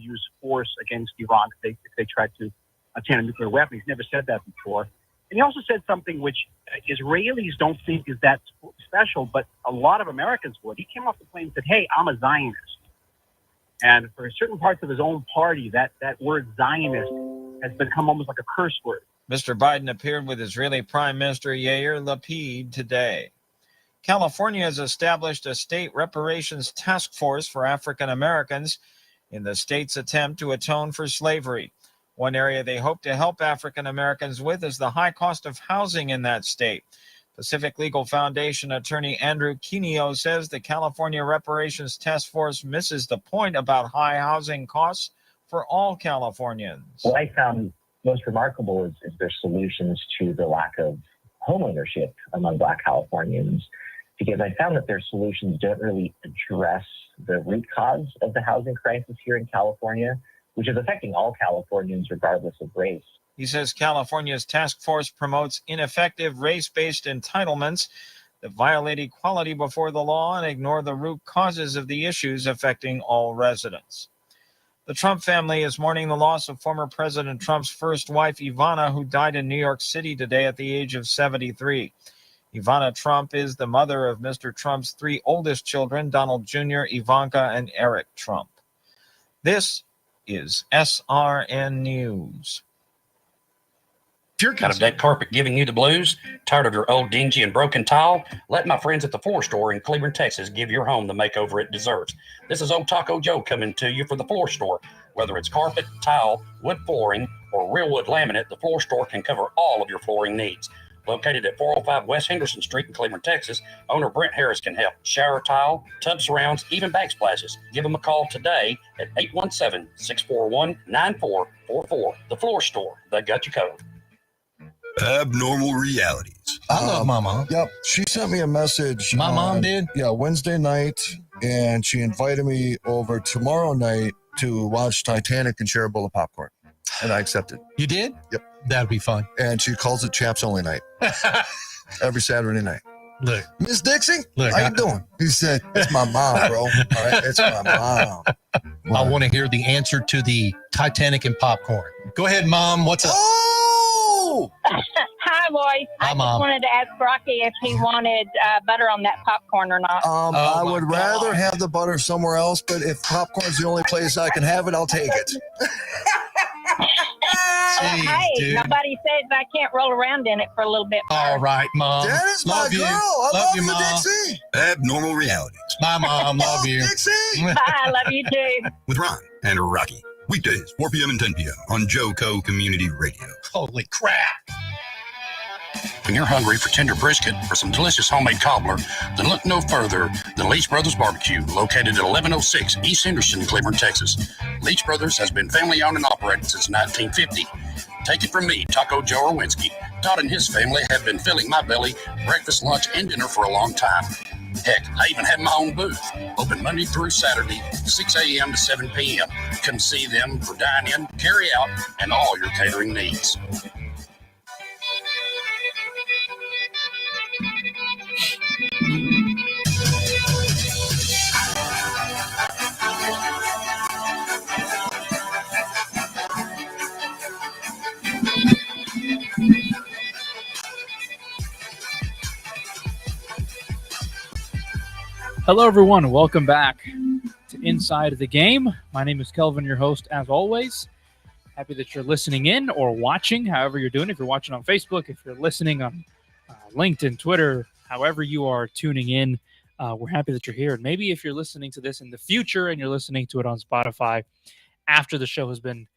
use force against Iran if they try to obtain a nuclear weapon. He's never said that before. And he also said something which Israelis don't think is that special, but a lot of Americans would. He came off the plane and said, hey, I'm a Zionist. And for certain parts of his own party, that word Zionist has become almost like a curse word. Mr. Biden appeared with Israeli Prime Minister Yair Lapid today. California has established a state reparations task force for African Americans in the state's attempt to atone for slavery. One area they hope to help African Americans with is the high cost of housing in that state. Pacific Legal Foundation attorney Andrew Quinio says the California Reparations Task Force misses the point about high housing costs for all Californians. What I found most remarkable is their solutions to the lack of homeownership among Black Californians, because I found that their solutions don't really address the root cause of the housing crisis here in California, which is affecting all Californians regardless of race. He says California's task force promotes ineffective race-based entitlements that violate equality before the law and ignore the root causes of the issues affecting all residents. The Trump family is mourning the loss of former President Trump's first wife, Ivana, who died in New York City today at the age of 73. Ivana Trump is the mother of Mr. Trump's three oldest children, Donald Jr., Ivanka, and Eric Trump. This is SRN News. If you're kind of deck carpet giving you the blues, tired of your old dingy and broken tile, let my friends at the Floor Store in Cleveland, Texas give your home the makeover it deserves. This is Old Taco Joe coming to you for the Floor Store. Whether it's carpet, tile, wood flooring, or real wood laminate, the Floor Store can cover all of your flooring needs. Located at 405 West Henderson Street in Cleveland, Texas, owner Brent Harris can help. Shower tile, tub surrounds, even backsplashes. Give them a call today at 817-641-9444. The Floor Store, they got you covered. Abnormal realities. I love my mom. Yep. She sent me a message. My mom did? Yeah, Wednesday night. And she invited me over tomorrow night to watch Titanic and share a bowl of popcorn. And I accepted. You did? Yep. That'd be fun. And she calls it Chaps Only Night. Every Saturday night. Look. Miss Dixie, Look, how you doing? He said, it's my mom, bro. All right, it's my mom. I want to hear the answer to the Titanic and popcorn. Go ahead, Mom. What's up? Oh! Hi, boys. Hi, I Mom. just wanted to ask Rocky if he wanted butter on that popcorn or not. I would rather have the butter somewhere else, but if popcorn's the only place I can have it, I'll take it. Jeez, hey, dude. nobody says I can't roll around in it for a little bit more. All right, Mom. That is my Love girl. you. I love you, Mom. Dixie. Abnormal realities. My mom. Love you. Dixie. Bye. I love you too. With Ron and Rocky. Weekdays, 4 p.m. and 10 p.m. on JoCo Community Radio. Holy crap. When you're hungry for tender brisket or some delicious homemade cobbler, then look no further than Leech Brothers Barbecue, located at 1106 East Henderson, Cleveland, Texas. Leech Brothers has been family-owned and operated since 1950. Take it from me, Taco Joe Orwinski. Todd and his family have been filling my belly breakfast, lunch, and dinner for a long time. Heck, I even have my own booth, open Monday through Saturday, 6 a.m. to 7 p.m. Come see them for dine-in, carry-out, and all your catering needs. Hello, everyone. Welcome back to Inside the Game. My name is Kelvin, your host, as always. Happy that you're listening in or watching, however you're doing. If you're watching on Facebook, if you're listening on LinkedIn, Twitter, however you are tuning in, we're happy that you're here. And maybe if you're listening to this in the future and you're listening to it on Spotify after the show has been,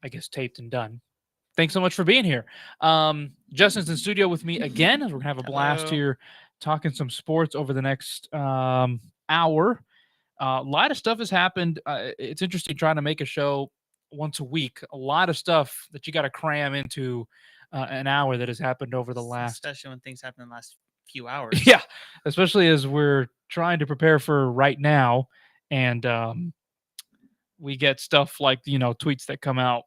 I guess, taped and done. Thanks so much for being here. Justin's in studio with me again. We're going to have a blast here talking some sports over the next hour. A lot of stuff has happened. It's interesting trying to make a show once a week. A lot of stuff that you got to cram into an hour that has happened over the last. Especially when things happen in the last few hours. Yeah, especially as we're trying to prepare for right now. And we get stuff like, tweets that come out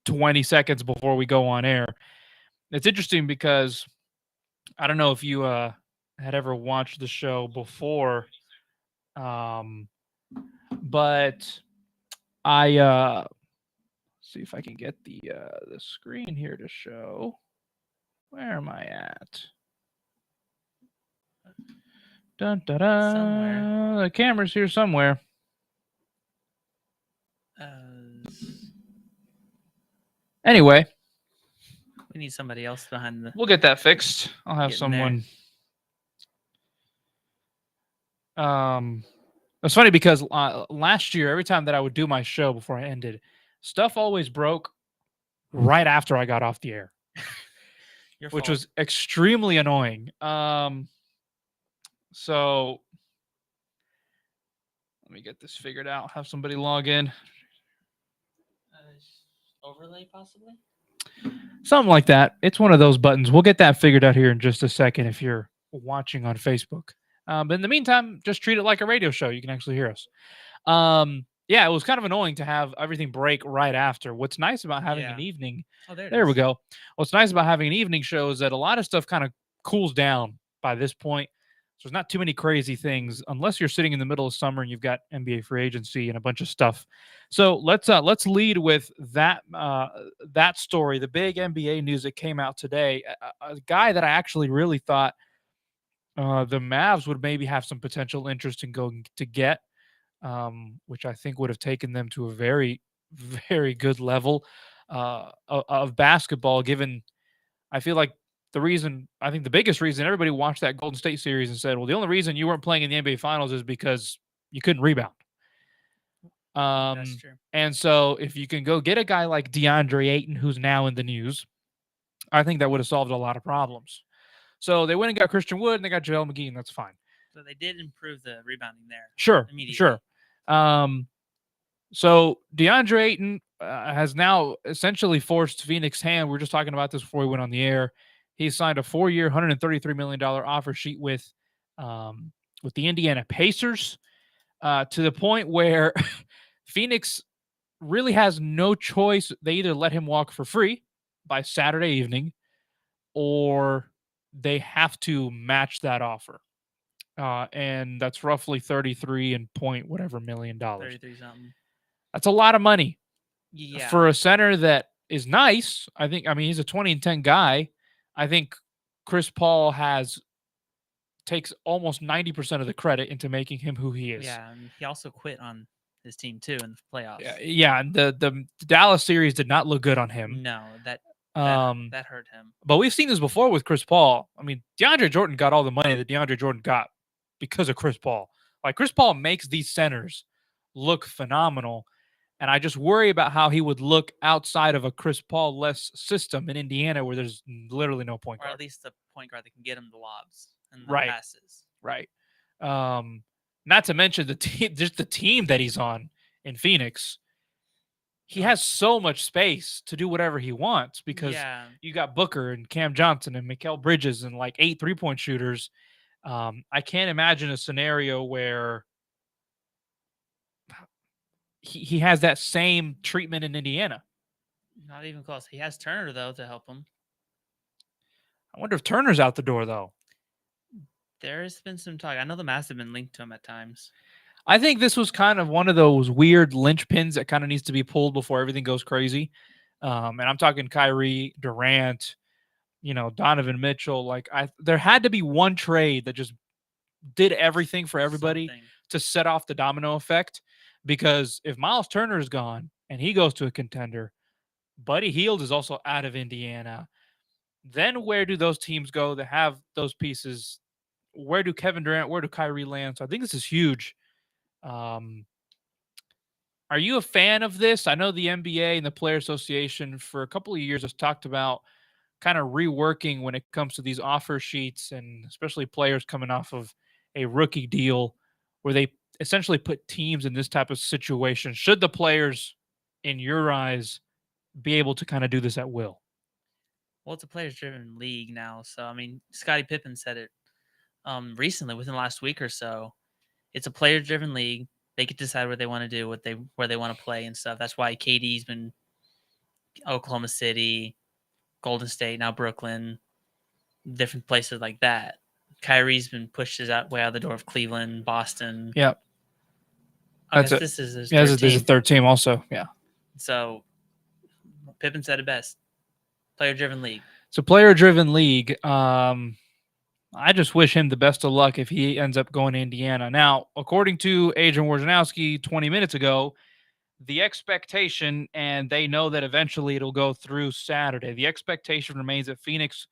20 seconds before we go on air. It's interesting because I don't know if you had ever watched the show before, but See if I can get the screen here to show. Where am I at? Dun, dun, dun. Somewhere. The camera's here somewhere. Anyway, We need somebody else behind the. we'll get that fixed. I'll have Getting there. someone. It's funny because last year, every time that I would do my show before I ended, stuff always broke right after I got off the air, Your which fault. was extremely annoying. So let me get this figured out. Have somebody log in. Overlay possibly. Something like that. It's one of those buttons. We'll get that figured out here in just a second if you're watching on Facebook. But in the meantime, just treat it like a radio show. You can actually hear us. Yeah, it was kind of annoying to have everything break right after. What's nice about having an evening... Oh, there it There we is. go. What's nice about having an evening show is that a lot of stuff kind of cools down by this point. So there's not too many crazy things unless you're sitting in the middle of summer and you've got NBA free agency and a bunch of stuff. So let's lead with that story, the big NBA news that came out today. A guy that I actually really thought the Mavs would maybe have some potential interest in going to get, which I think would have taken them to a very, very good level of basketball, given I feel like the biggest reason everybody watched that Golden State series and said, well, the only reason you weren't playing in the NBA Finals is because you couldn't rebound. That's true. And so if you can go get a guy like DeAndre Ayton, who's now in the news, I think that would have solved a lot of problems. So they went and got Christian Wood and they got JaVale McGee, and that's fine. So they did improve the rebounding there. Sure, Immediately. sure. So DeAndre Ayton has now essentially forced Phoenix's hand. We were just talking about this before we went on the air. He signed a 4-year, $133 million offer sheet with the Indiana Pacers, to the point where Phoenix really has no choice. They either let him walk for free by Saturday evening, or they have to match that offer. And that's roughly 33 and point whatever million dollars. 33 something. That's a lot of money Yeah. for a center that is nice. I mean, he's a 20 and 10 guy. I think Chris Paul takes almost 90% of the credit into making him who he is. Yeah, and he also quit on his team too in the playoffs. Yeah, and the Dallas series did not look good on him. No, that hurt him. But we've seen this before with Chris Paul. I mean, DeAndre Jordan got all the money that DeAndre Jordan got because of Chris Paul. Like, Chris Paul makes these centers look phenomenal, and I just worry about how he would look outside of a Chris Paul-less system in Indiana where there's literally no point guard. Or at least a point guard that can get him the lobs and the Right. passes. Right. Not to mention just the team that he's on in Phoenix. He has so much space to do whatever he wants because you got Booker and Cam Johnson and Mikal Bridges and like 8 3-point shooters. I can't imagine a scenario where he has that same treatment in Indiana. Not even close. He has Turner, though, to help him. I wonder if Turner's out the door, though. There's been some talk. I know the Mavs have been linked to him at times. I think this was kind of one of those weird linchpins that kind of needs to be pulled before everything goes crazy. And I'm talking Kyrie, Durant, Donovan Mitchell. Like, there had to be one trade that just did everything for everybody to set off the domino effect. Because if Miles Turner is gone and he goes to a contender, Buddy Hield is also out of Indiana. Then where do those teams go that have those pieces? Where do Kevin Durant, where do Kyrie land? So I think this is huge. Are you a fan of this? I know the NBA and the Player Association for a couple of years has talked about kind of reworking when it comes to these offer sheets, and especially players coming off of a rookie deal where they essentially put teams in this type of situation. Should the players, in your eyes, be able to kind of do this at will? Well, it's a players-driven league now. So, I mean, Scottie Pippen said it recently, within the last week or so. It's a players-driven league. They can decide what they want to do, where they want to play and stuff. That's why KD's been Oklahoma City, Golden State, now Brooklyn, different places like that. Kyrie's been pushed way out the door of Cleveland, Boston. Yep. I That's guess it. this is his Yeah, third this is team. a third team also. Yeah. So Pippen said it best. Player-driven league. It's a player-driven league. I just wish him the best of luck if he ends up going to Indiana. Now, according to Adrian Wojnarowski 20 minutes ago, the expectation, and they know that eventually it'll go through Saturday, the expectation remains that Phoenix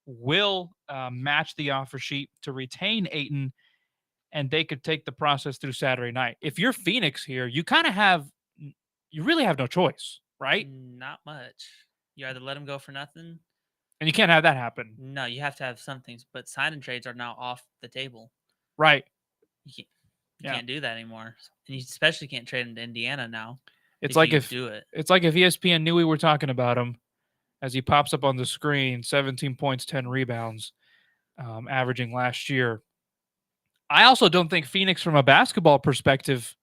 will match the offer sheet to retain Ayton, and they could take the process through Saturday night. If you're Phoenix here, you really have no choice, right? Not much. You either let him go for nothing. And you can't have that happen. No, you have to have some things. But sign and trades are now off the table. Right. You can't do that anymore. And you especially can't trade him to Indiana now. It's like if ESPN knew we were talking about him, as he pops up on the screen, 17 points, 10 rebounds, averaging last year. I also don't think Phoenix, from a basketball perspective,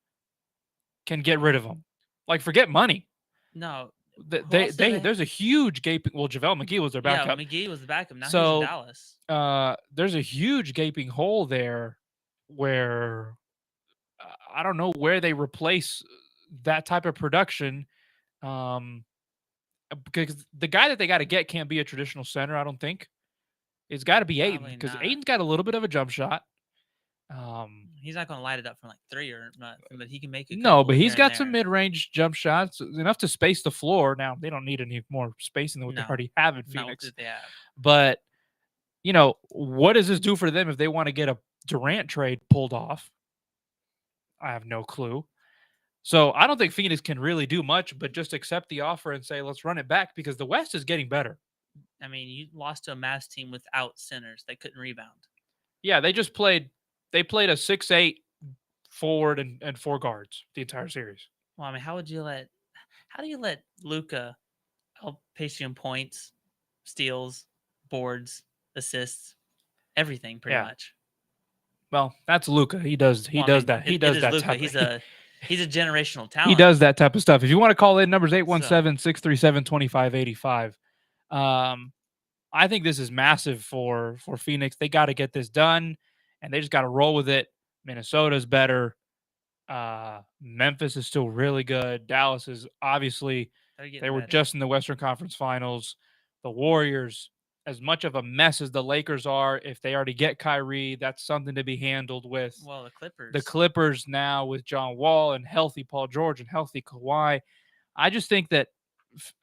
can get rid of him. Like, forget money. No. There's a huge gaping. Well, JaVale McGee was their backup. Yeah, McGee was the backup. Now he's So, in Dallas. There's a huge gaping hole there where I don't know where they replace that type of production. Because the guy that they got to get can't be a traditional center, I don't think. It's got to be Ayton, because Ayton's got a little bit of a jump shot. He's not going to light it up from like 3 or not, but he can make it. No, but he's got some mid-range jump shots, enough to space the floor. Now, they don't need any more spacing than what they already have in Phoenix. They have. But, what does this do for them if they want to get a Durant trade pulled off? I have no clue. So I don't think Phoenix can really do much, but just accept the offer and say, let's run it back, because the West is getting better. I mean, you lost to a Mavs team without centers. They couldn't rebound. Yeah, they played a 6'8" forward and 4 guards the entire series. Well, I mean, how do you let Luka outpace you in points, steals, boards, assists, everything pretty much? Well, that's Luka. He does that. He does that Luka. type He's a generational talent. He does that type of stuff. If you want to call in, numbers 817-637-2585. I think this is massive for Phoenix. They got to get this done, and they just got to roll with it. Minnesota's better. Memphis is still really good. Dallas is obviously, they were just in the Western Conference Finals. The Warriors, as much of a mess as the Lakers are, if they already get Kyrie, that's something to be handled with. Well, the Clippers. The Clippers now with John Wall and healthy Paul George and healthy Kawhi. I just think that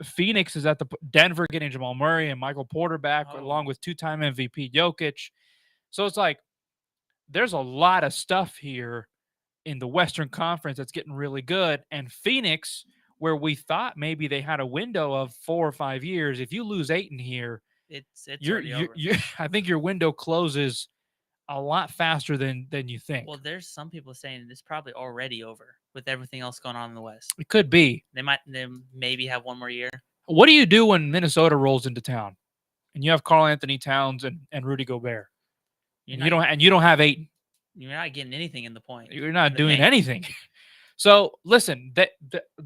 Phoenix is at Denver getting Jamal Murray and Michael Porter back, along with 2-time MVP Jokic. So it's like there's a lot of stuff here in the Western Conference that's getting really good. And Phoenix, where we thought maybe they had a window of 4 or 5 years, if you lose Ayton here, it's already over. I think your window closes a lot faster than you think. Well, there's some people saying it's probably already over with everything else going on in the West. It could be. They maybe have one more year. What do you do when Minnesota rolls into town and you have Karl Anthony Towns and Rudy Gobert? You don't have Ayton. You're not getting anything in the point. You're not doing anything. So listen,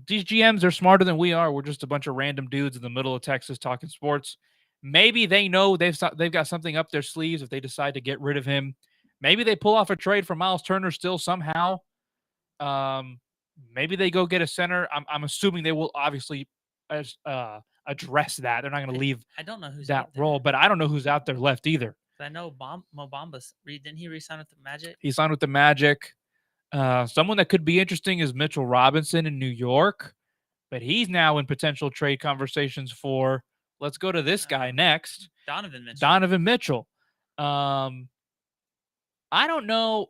these GMs are smarter than we are. We're just a bunch of random dudes in the middle of Texas talking sports. Maybe they know they've got something up their sleeves if they decide to get rid of him. Maybe they pull off a trade for Miles Turner still somehow. Maybe they go get a center. I'm assuming they will obviously address that. They're not going to leave I don't know who's that role, but I don't know who's out there left either. I know Mo Bamba, didn't he re-sign with the Magic? He signed with the Magic. Someone that could be interesting is Mitchell Robinson in New York, but he's now in potential trade conversations for, let's go to this guy next. Donovan Mitchell. I don't know.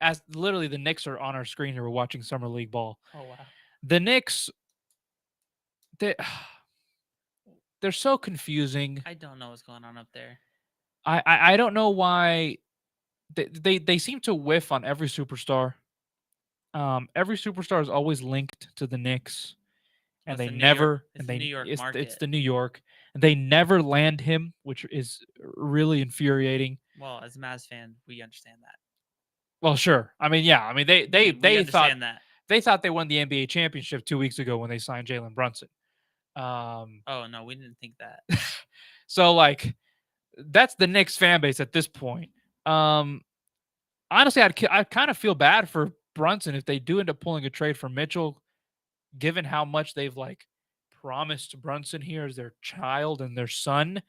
As literally the Knicks are on our screen here, we're watching Summer League ball. Oh, wow. The Knicks, they're so confusing. I don't know what's going on up there. I don't know why they seem to whiff on every superstar. Every superstar is always linked to the Knicks, and they never. It's the New York market. It's the New York, and they never land him, which is really infuriating. Well, as a Mavs fan, we understand that. Well, sure. I mean, yeah. I mean, they thought that. They thought they won the NBA championship 2 weeks ago when they signed Jalen Brunson. Oh no, we didn't think that. So like, that's the Knicks fan base at this point. Honestly, I kind of feel bad for Brunson, if they do end up pulling a trade for Mitchell, given how much they've like promised Brunson here as their child and their son,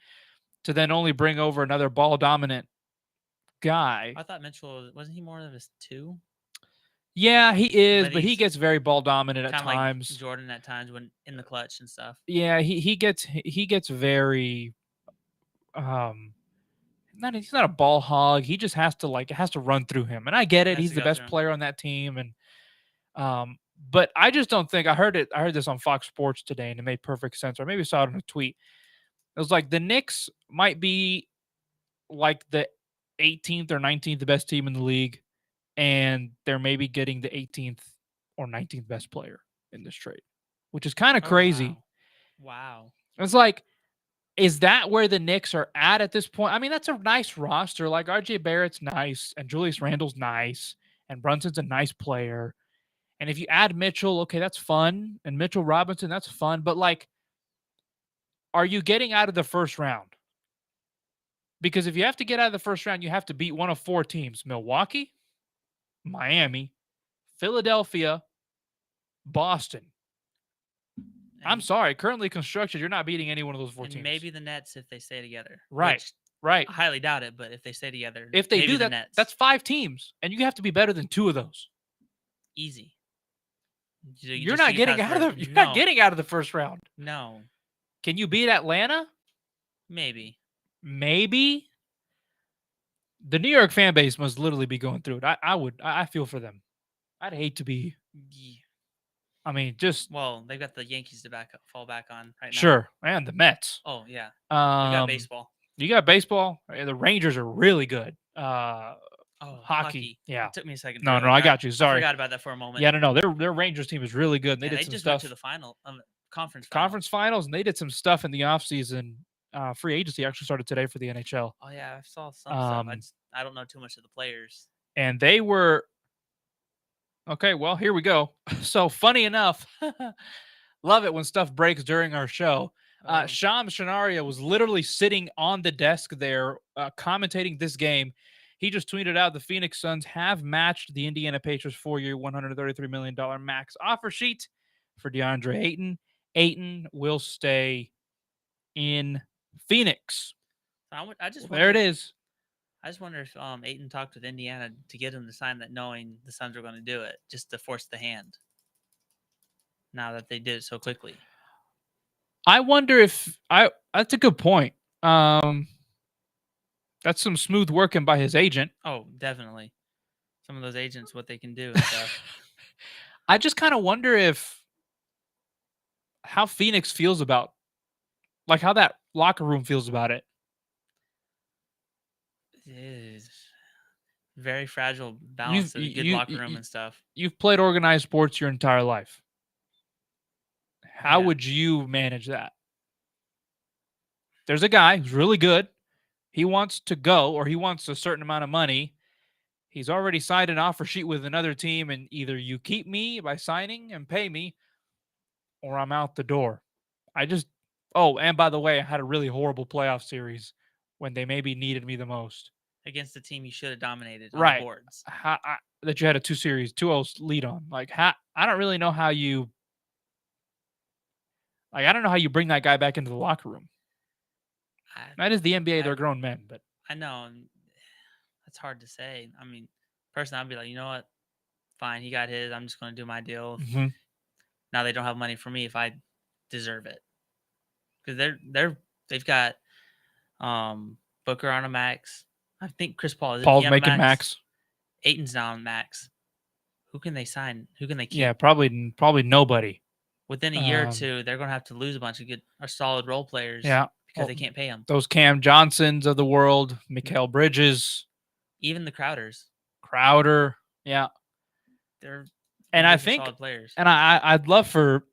to then only bring over another ball dominant guy. I thought Mitchell wasn't he more of a 2? Yeah, he is, but he he's gets very ball dominant at Kind of like times. Jordan at times when in the clutch and stuff. Yeah, he gets very he's not a ball hog. He just has to it has to run through him. And I get it. Has He's to the go best through him. player on that team. And but I just don't think I heard this on Fox Sports today and it made perfect sense. Or maybe I saw it in a tweet. It was like the Knicks might be like the 18th or 19th best team in the league, and they're maybe getting the 18th or 19th best player in this trade, which is kind of crazy. Wow. It's like, is that where the Knicks are at this point? I mean, that's a nice roster. Like RJ Barrett's nice, and Julius Randle's nice, and Brunson's a nice player. And if you add Mitchell, okay, that's fun. And Mitchell Robinson, that's fun. But like, are you getting out of the first round? Because if you have to get out of the first round, you have to beat one of 4 teams: Milwaukee, Miami, Philadelphia, Boston. I'm sorry. Currently constructed, you're not beating any one of those 4 teams. Maybe the Nets if they stay together. Right. Which Right. I highly doubt it, but if they stay together, If they maybe do the that, Nets. that's 5 teams, and you have to be better than 2 of those. Easy. You're not getting out of the. You're not getting out of the first round. No. Can you beat Atlanta? Maybe. Maybe. The New York fan base must literally be going through it. I feel for them. I'd hate to be. I mean, just well, they've got the Yankees to fall back on right now. Sure, and the Mets. Oh yeah. You got baseball. You got baseball. The Rangers are really good. Hockey. Yeah. It took me a second. No, I got you. Sorry. I forgot about that for a moment. Yeah, no. Their Rangers team is really good. They did some just stuff. Went to the final conference finals, and they did some stuff in the offseason. Free agency actually started today for the NHL. Oh yeah, I saw some stuff. I don't know too much of the players. And they were okay. Well, here we go. So funny enough, love it when stuff breaks during our show. Shams Shanaria was literally sitting on the desk there commentating this game. He just tweeted out the Phoenix Suns have matched the Indiana Pacers 4-year, $133 million max offer sheet for DeAndre Ayton. Ayton will stay in Phoenix. There it is. I just wonder if Ayton talked with Indiana to get him to sign that, knowing the Suns were going to do it, just to force the hand. Now that they did it so quickly. I wonder if that's a good point. That's some smooth working by his agent. Oh, definitely. Some of those agents, what they can do and stuff. I just kind of wonder how Phoenix feels about, like how that locker room feels about it. It is very fragile balance of a good locker room and stuff. You've played organized sports your entire life. How would you manage that? There's a guy who's really good. He wants to go, or he wants a certain amount of money. He's already signed an offer sheet with another team, and either you keep me by signing and pay me, or I'm out the door. And by the way, I had a really horrible playoff series when they maybe needed me the most. Against the team you should have dominated on right. the boards. That you had a 2-0 lead on. I don't really know how you... I don't know how you bring that guy back into the locker room. That is the NBA. They're grown men, but I know that's hard to say. I mean, personally, I'd be like, you know what? Fine, he got his. I'm just going to do my deal. Mm-hmm. Now they don't have money for me if I deserve it, because they've got Booker on a max. I think Chris Paul is. Paul's making max. Ayton's now on max. Who can they sign? Who can they keep? Yeah, probably nobody. Within a year or two, they're going to have to lose a bunch of good or solid role players. Yeah. Because they can't pay them. Those Cam Johnsons of the world, Mikal Bridges. Even the Crowder. Yeah. I think solid players. And I'd love for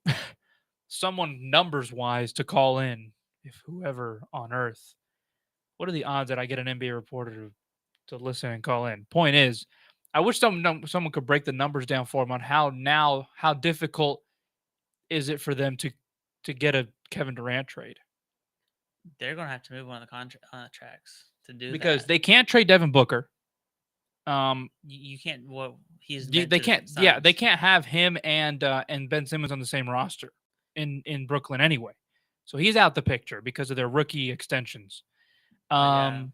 someone numbers-wise to call in, if whoever on earth. What are the odds that I get an NBA reporter to listen and call in? Point is, I wish someone could break the numbers down for them on how difficult is it for them to get a Kevin Durant trade. They're going to have to move on the contracts to do because that. they can't trade Devin Booker. You can't. Well, he's They can't. Yeah, they can't have him and Ben Simmons on the same roster in Brooklyn anyway. So he's out the picture because of their rookie extensions. Yeah.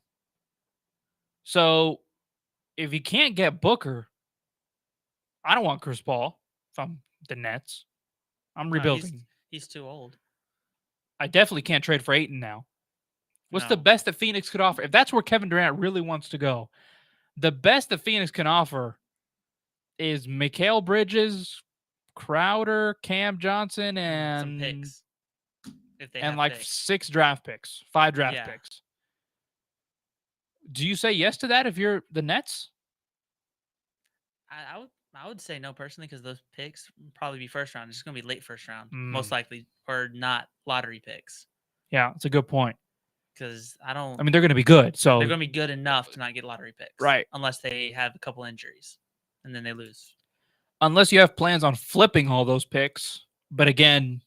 So if you can't get Booker, I don't want Chris Paul if I'm the Nets. I'm rebuilding. He's too old. I definitely can't trade for Ayton now. What's the No. best that Phoenix could offer? If that's where Kevin Durant really wants to go, the best that Phoenix can offer is Mikal Bridges, Crowder, Cam Johnson, and some picks. If they and have like picks. 6 draft picks, 5 draft picks. Do you say yes to that if you're the Nets? I would say no personally because those picks would probably be first round. It's just going to be late first round, most likely, or not lottery picks. Yeah, it's a good point. Because I don't. I mean, they're going to be good. So they're going to be good enough to not get lottery picks, right? Unless they have a couple injuries, and then they lose. Unless you have plans on flipping all those picks, but again,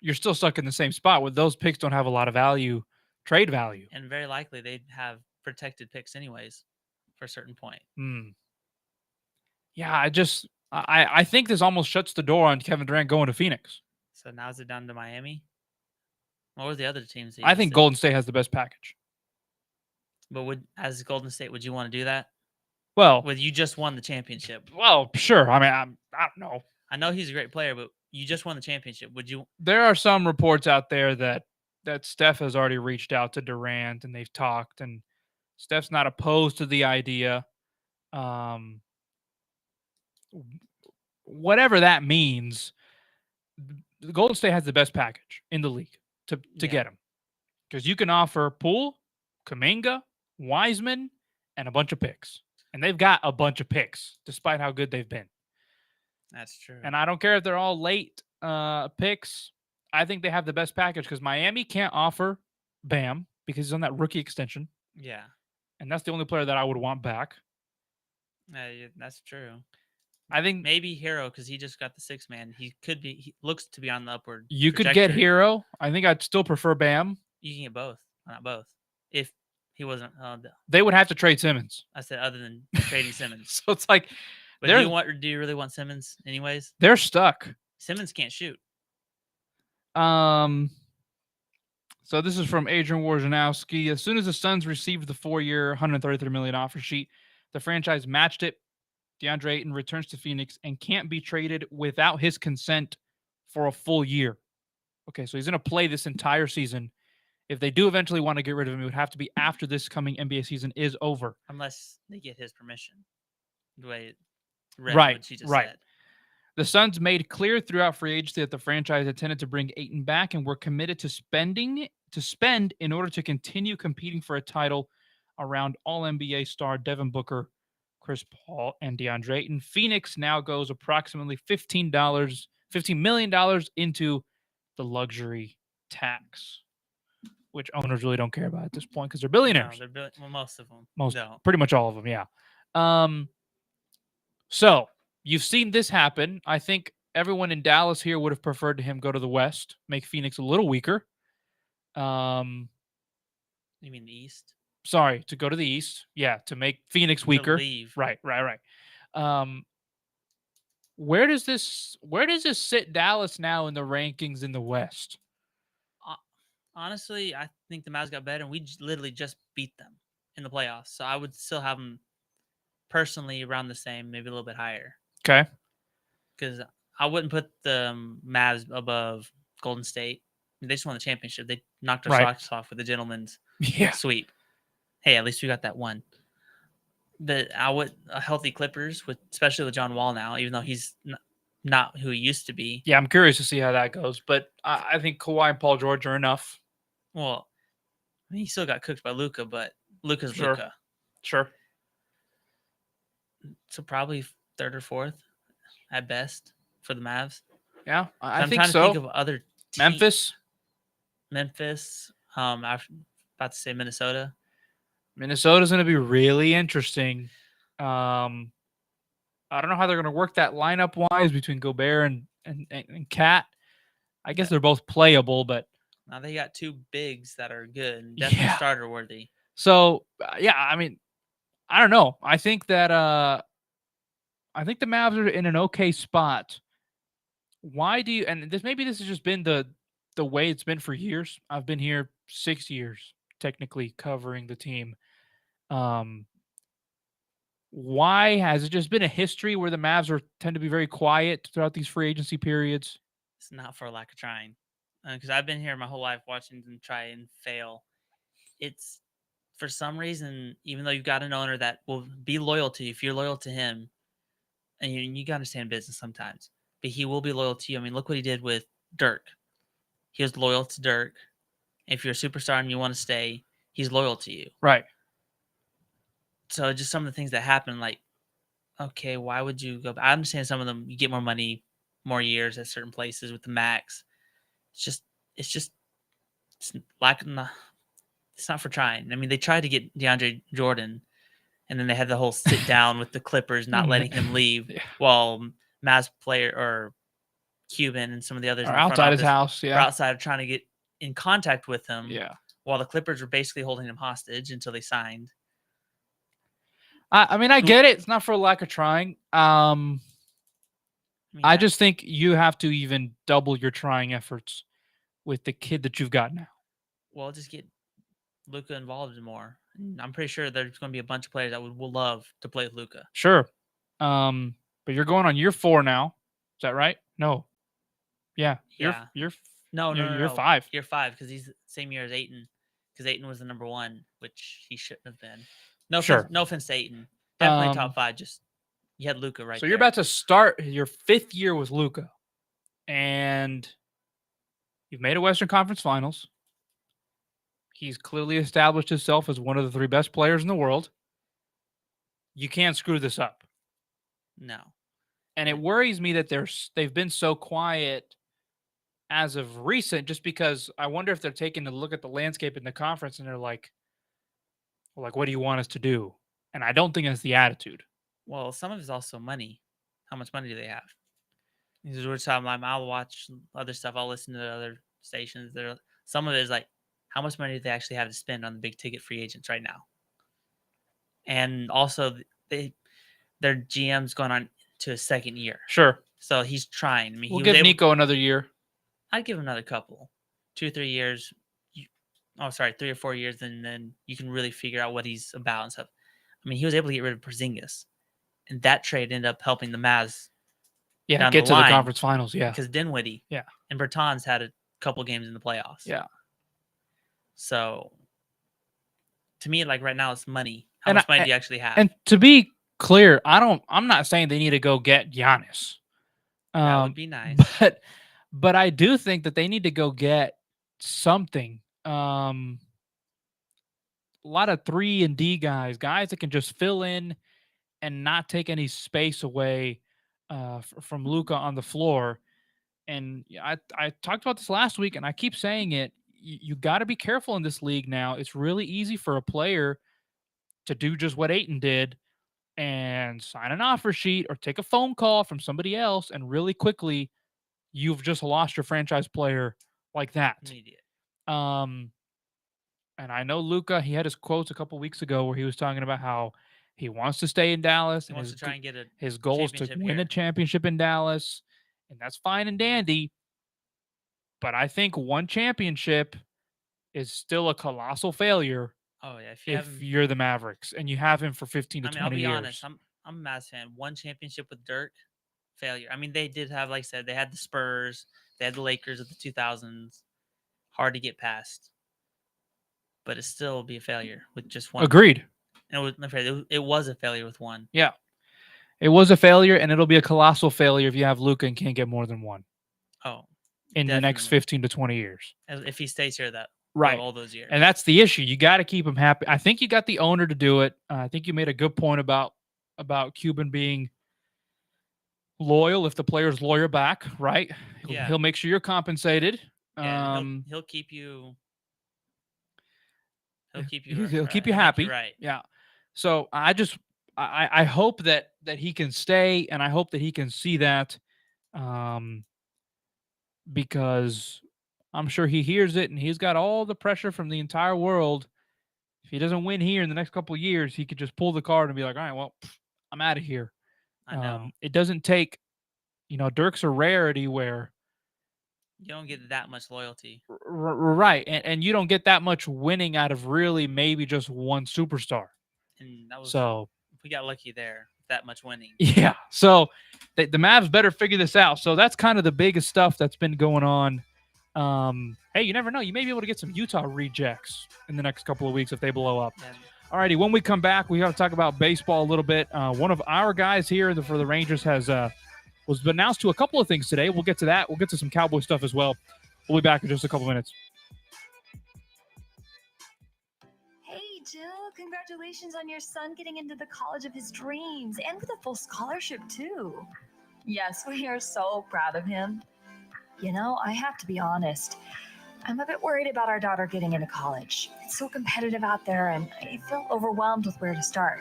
you're still stuck in the same spot where those picks don't have a lot of value, trade value, and very likely they'd have protected picks anyways for a certain point. Yeah, I think this almost shuts the door on Kevin Durant going to Phoenix. So now is it down to Miami? What were the other teams? I think Golden State has the best package. But as Golden State, would you want to do that? Well, you just won the championship. Well, sure. I mean, I don't know. I know he's a great player, but you just won the championship. Would you? There are some reports out there that Steph has already reached out to Durant and they've talked, and Steph's not opposed to the idea. Whatever that means, Golden State has the best package in the league to get him, because you can offer Poole, Kuminga, Wiseman, and a bunch of picks, and they've got a bunch of picks despite how good they've been. That's true. And I don't care if they're all late picks. I think they have the best package because Miami can't offer Bam because he's on that rookie extension. Yeah. And that's the only player that I would want back. That's true. I think maybe Hero because he just got the 6 man. He looks to be on the upward. You trajectory. Could get Hero. I think I'd still prefer Bam. You can get both. Not both. If he wasn't. They would have to trade Simmons. I said other than trading Simmons. So it's like, but do you really want Simmons anyways? They're stuck. Simmons can't shoot. So this is from Adrian Wojnarowski. As soon as the Suns received the 4-year, $133 million offer sheet, the franchise matched it. DeAndre Ayton returns to Phoenix and can't be traded without his consent for a full year. Okay, so he's going to play this entire season. If they do eventually want to get rid of him, it would have to be after this coming NBA season is over. Unless they get his permission. The way it read what she just right. said. The Suns made clear throughout free agency that the franchise intended to bring Ayton back and were committed to spend in order to continue competing for a title around All-NBA star Devin Booker, Chris Paul, and DeAndre Ayton. Phoenix now goes approximately $15 million into the luxury tax, which owners really don't care about at this point because they're billionaires. No, well, most of them. Pretty much all of them, yeah. So you've seen this happen. I think everyone in Dallas here would have preferred him go to the West, make Phoenix a little weaker. You mean the East? Sorry, to go to the East. Yeah, to make Phoenix weaker. Leave. Right. Where does this sit Dallas now in the rankings in the West? Honestly, I think the Mavs got better, and we literally just beat them in the playoffs. So I would still have them personally around the same, maybe a little bit higher. Okay. Because I wouldn't put the Mavs above Golden State. They just won the championship. They knocked our socks off with the gentleman's sweep. Hey, at least we got that one. But I would a healthy Clippers, especially with John Wall now, even though he's not who he used to be. Yeah, I'm curious to see how that goes. But I think Kawhi and Paul George are enough. Well, I mean, he still got cooked by Luka, but Luka's Sure. Luka. Sure. So probably 3rd or 4th at best for the Mavs. Yeah, I I'm think trying so. to think of other Memphis. I was about to say Minnesota. Minnesota's going to be really interesting. I don't know how they're going to work that lineup wise between Gobert and Cat. I guess they're both playable, but now they got 2 bigs that are good and definitely starter worthy. So yeah, I mean, I don't know. I think that I think the Mavs are in an okay spot. Why do you? And this has just been the way it's been for years. I've been here 6 years technically covering the team. Why has it just been a history where the Mavs tend to be very quiet throughout these free agency periods? It's not for lack of trying, because I've been here my whole life watching them try and fail. It's for some reason, even though you've got an owner that will be loyal to you, if you're loyal to him, and you got to understand business sometimes, but he will be loyal to you. I mean, look what he did with Dirk. He was loyal to Dirk. If you're a superstar and you want to stay, he's loyal to you. Right. So just some of the things that happen, like, okay, why would you go? I understand some of them, you get more money, more years at certain places with the max. It's lack. It's not for trying. I mean, they tried to get DeAndre Jordan, and then they had the whole sit down with the Clippers, not letting him leave, while Mavs player or Cuban and some of the others Or outside his house, were outside trying to get in contact with him. Yeah. While the Clippers were basically holding him hostage until they signed. I mean, I get it. It's not for lack of trying. I just think you have to even double your trying efforts with the kid that you've got now. Well, just get Luka involved more. I'm pretty sure there's going to be a bunch of players that will love to play with Luka. Sure. But you're going on year 4 now. Is that right? No. Yeah. Yeah. You're No. 5. Year 5, because he's the same year as Ayton. Because Ayton was the number 1, which he shouldn't have been. No offense to Ayton. Definitely top 5. Just you had Luka right there. So you're about to start your 5th year with Luka. And you've made a Western Conference Finals. He's clearly established himself as one of the 3 best players in the world. You can't screw this up. No. And it worries me that they've been so quiet as of recent, just because I wonder if they're taking a look at the landscape in the conference and they're like, what do you want us to do? And I don't think that's the attitude. Well, some of it is also money. How much money do they have? Because we're talking, I'll watch other stuff. I'll listen to other stations. Some of it is like, how much money do they actually have to spend on the big ticket free agents right now? And also, their GM's going on to a 2nd year. Sure. So he's trying. I mean, we'll give Nico another year. I'd give him another couple, 2-3 years. 3 or 4 years, and then you can really figure out what he's about and stuff. I mean, he was able to get rid of Porzingis, and that trade ended up helping the Mavs. Yeah, get to the conference finals. Yeah, because Dinwiddie, yeah, and Bertans had a couple games in the playoffs. Yeah. So, to me, like right now, it's money. How much money do you actually have? And to be clear, I'm not saying they need to go get Giannis. That would be nice. But I do think that they need to go get something. A lot of 3 and D guys that can just fill in and not take any space away from Luka on the floor. And I talked about this last week, and I keep saying it. You got to be careful in this league now. It's really easy for a player to do just what Ayton did and sign an offer sheet or take a phone call from somebody else, and really quickly you've just lost your franchise player like that. Immediate. And I know Luka, he had his quotes a couple weeks ago where he was talking about how he wants to stay in Dallas. He wants to try and get his goal is to win a championship in Dallas, and that's fine and dandy. But I think one championship is still a colossal failure. Oh yeah, if you're the Mavericks and you have him for 15 to 20 years. I'll be honest. I'm a Mavs fan. One championship with Dirk, failure. I mean, they did have, like I said, they had the Spurs, they had the Lakers of the 2000s. Hard to get past, but it still will be a failure with just one. Agreed. And it was a failure with one. Yeah, it was a failure, and it'll be a colossal failure if you have Luka and can't get more than one. Oh, in the next 15 to 20 years, if he stays here, right, all those years. And that's the issue. You got to keep him happy. I think you got the owner to do it. I think you made a good point about Cuban being loyal if the players lawyer back, right? Yeah. He'll make sure you're compensated. Yeah, he'll keep you. He'll keep you. He'll keep you happy. Right. Yeah. So I hope that he can stay, and I hope that he can see that, because I'm sure he hears it, and he's got all the pressure from the entire world If he doesn't win here in the next couple of years, he could just pull the card and be like, all right, well, I'm out of here. I know. It doesn't take, Dirk's a rarity where You don't get that much loyalty. right, and you don't get that much winning out of really maybe just one superstar. And that was So we got lucky there. That much winning. yeah, so the Mavs better figure this out. So that's kind of the biggest stuff that's been going on. Hey, you never know. You may be able to get some Utah rejects in the next couple of weeks if they blow up. Yeah. All righty, when we come back, we got to talk about baseball a little bit. One of our guys here for the Rangers was announced to a couple of things today. We'll get to that. We'll get to some Cowboy stuff as well. We'll be back in just a couple minutes. Hey, Jill, congratulations on your son getting into the college of his dreams and with a full scholarship, too. Yes, we are so proud of him. I have to be honest. I'm a bit worried about our daughter getting into college. It's so competitive out there, and I feel overwhelmed with where to start.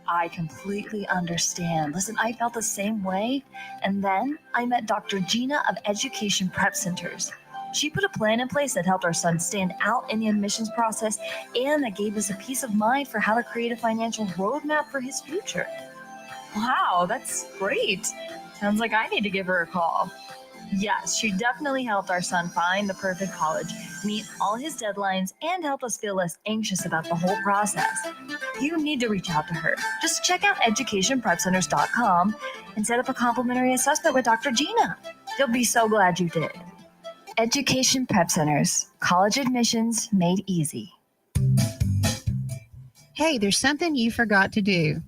I completely understand. Listen, I felt the same way. And then I met Dr. Gina of Education Prep Centers. She put a plan in place that helped our son stand out in the admissions process and that gave us a peace of mind for how to create a financial roadmap for his future. Wow, that's great. Sounds like I need to give her a call. Yes, she definitely helped our son find the perfect college, meet all his deadlines, and help us feel less anxious about the whole process. You need to reach out to her. Just check out educationprepcenters.com and set up a complimentary assessment with Dr. Gina. You'll be so glad you did. Education Prep Centers. College admissions made easy. Hey, there's something you forgot to do.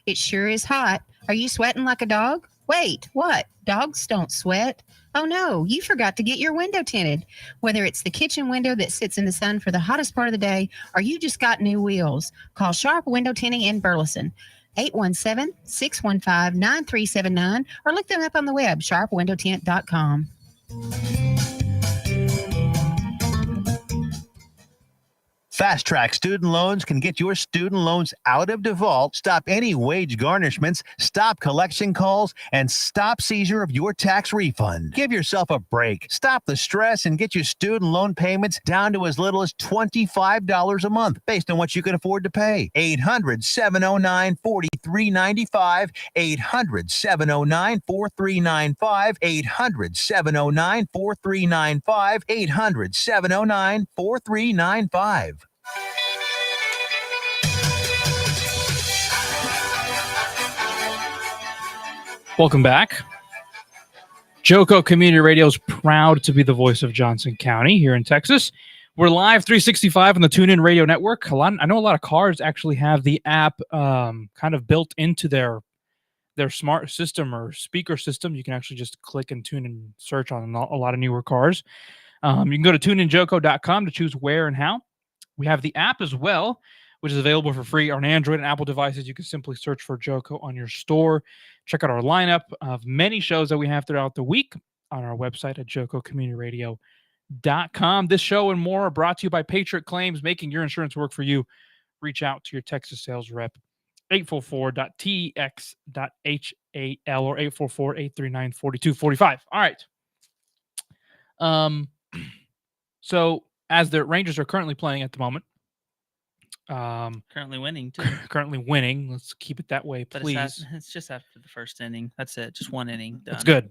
It sure is hot. Are you sweating like a dog? Wait, what? Dogs don't sweat. Oh no, you forgot to get your window tinted. Whether it's the kitchen window that sits in the sun for the hottest part of the day, or you just got new wheels, call Sharp Window Tinting in Burleson. 817-615-9379, or look them up on the web, sharpwindowtint.com. Fast Track Student Loans can get your student loans out of default, stop any wage garnishments, stop collection calls, and stop seizure of your tax refund. Give yourself a break. Stop the stress and get your student loan payments down to as little as $25 a month based on what you can afford to pay. 800-709-4395, 800-709-4395, 800-709-4395, 800-709-4395. Welcome back. Joco Community Radio is proud to be the voice of Johnson County here in Texas. We're live 365 on the TuneIn Radio Network. I know a lot of cars actually have the app kind of built into their smart system or speaker system. You can actually just click and tune and search on a lot of newer cars. You can go to tuneinjoco.com to choose where and how. We have the app as well, which is available for free on Android and Apple devices. You can simply search for Joco on your store. Check out our lineup of many shows that we have throughout the week on our website at jococommunityradio.com. This show and more are brought to you by Patriot Claims, making your insurance work for you. Reach out to your Texas sales rep, 844.tex.hal or 844-839-4245. All right. So as the Rangers are currently playing at the moment, Currently winning, too. currently winning. Let's keep it that way, But please. it's just after the first inning. That's it. Just one inning. Done. That's good.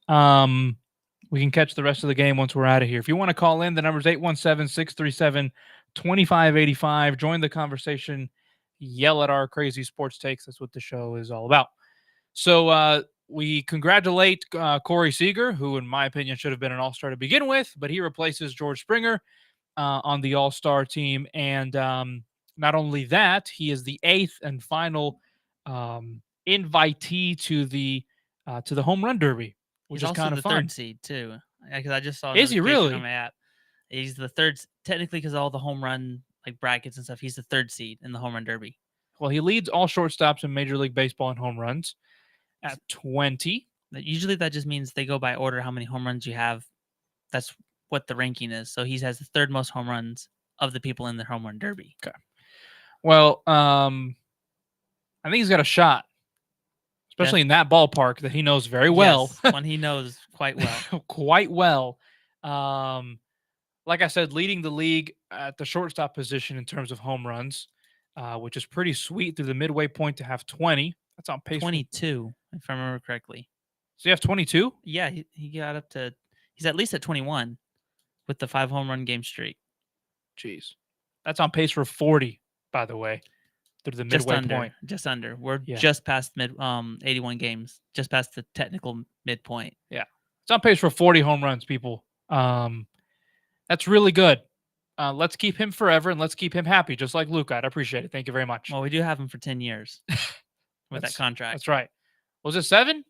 We can catch the rest of the game once we're out of here. If you want to call in, the number is 817-637-2585. Join the conversation. Yell at our crazy sports takes. That's what the show is all about. So we congratulate Corey Seager, who, in my opinion, should have been an All-Star to begin with, but he replaces George Springer on the All-Star team. And not only that, he is the 8th and final invitee to the Home Run Derby, which He's is kind also of the fun. third seed, too. Because I just saw Is he notification really? on my app. He's the third, technically, because all the home run brackets and stuff. He's the third seed in the Home Run Derby. Well, he leads all shortstops in Major League Baseball in home runs at 20. Usually that just means they go by order how many home runs you have. That's what the ranking is. So he has the third most home runs of the people in the Home Run Derby. Okay. Well, I think he's got a shot, especially in that ballpark that he knows very well. Yes, one he knows quite well. Quite well. like I said, leading the league at the shortstop position in terms of home runs, which is pretty sweet through the midway point to have 20. That's on pace. 22, if I remember correctly. So you have 22? Yeah, he got up to. He's at least at 21 with the 5 home run game streak. Jeez, that's on pace for 40. By the way, through the midway point. Just under. We're just past 81 games. Just past the technical midpoint. Yeah, it's on pace for 40 home runs, people. That's really good. Let's keep him forever, and let's keep him happy, just like Luke. I'd appreciate it. Thank you very much. Well, we do have him for 10 years with that contract. That's right. Was it 7?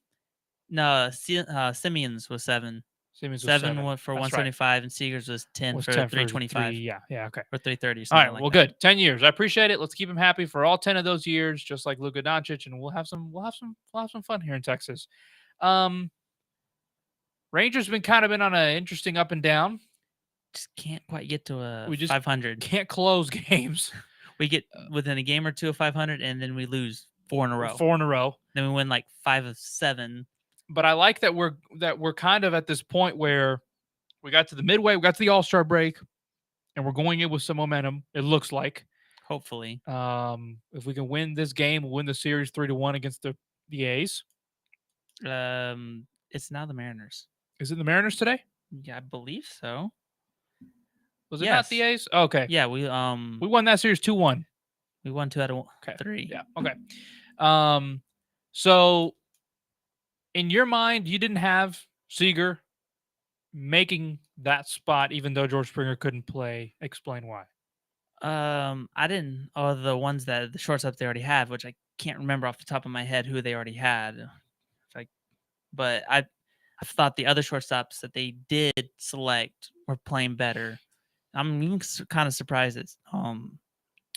No, Simeon's was 7. Simeon's was 7 7 for That's 175, and Seager's was 10 for 325. Yeah, okay. Or 330. All right, Like well, that. good. 10 years. I appreciate it. Let's keep him happy for all 10 of those years, just like Luka Doncic, and we'll have some fun here in Texas. Rangers been on an interesting up and down. Just can't quite get to we just 500. Can't close games. We get within a game or two of 500, and then we lose 4 in a row. 4 in a row. Then we win like 5 of 7. But I like that we're kind of at this point where we got to the midway, we got to the All-Star break, and we're going in with some momentum. It looks like. Hopefully, if we can win this game, we'll win the series 3-1 against the A's. It's now the Mariners. Is it the Mariners today? Yeah, I believe so. Was it not the A's? Okay. Yeah, we won that series 2-1. We won 2 out of 3. Yeah. Okay. So in your mind, you didn't have Seager making that spot, even though George Springer couldn't play. Explain why. I didn't. Oh, the ones that the shortstops they already had, which I can't remember off the top of my head who they already had. But I thought the other shortstops that they did select were playing better. I'm even kind of surprised it's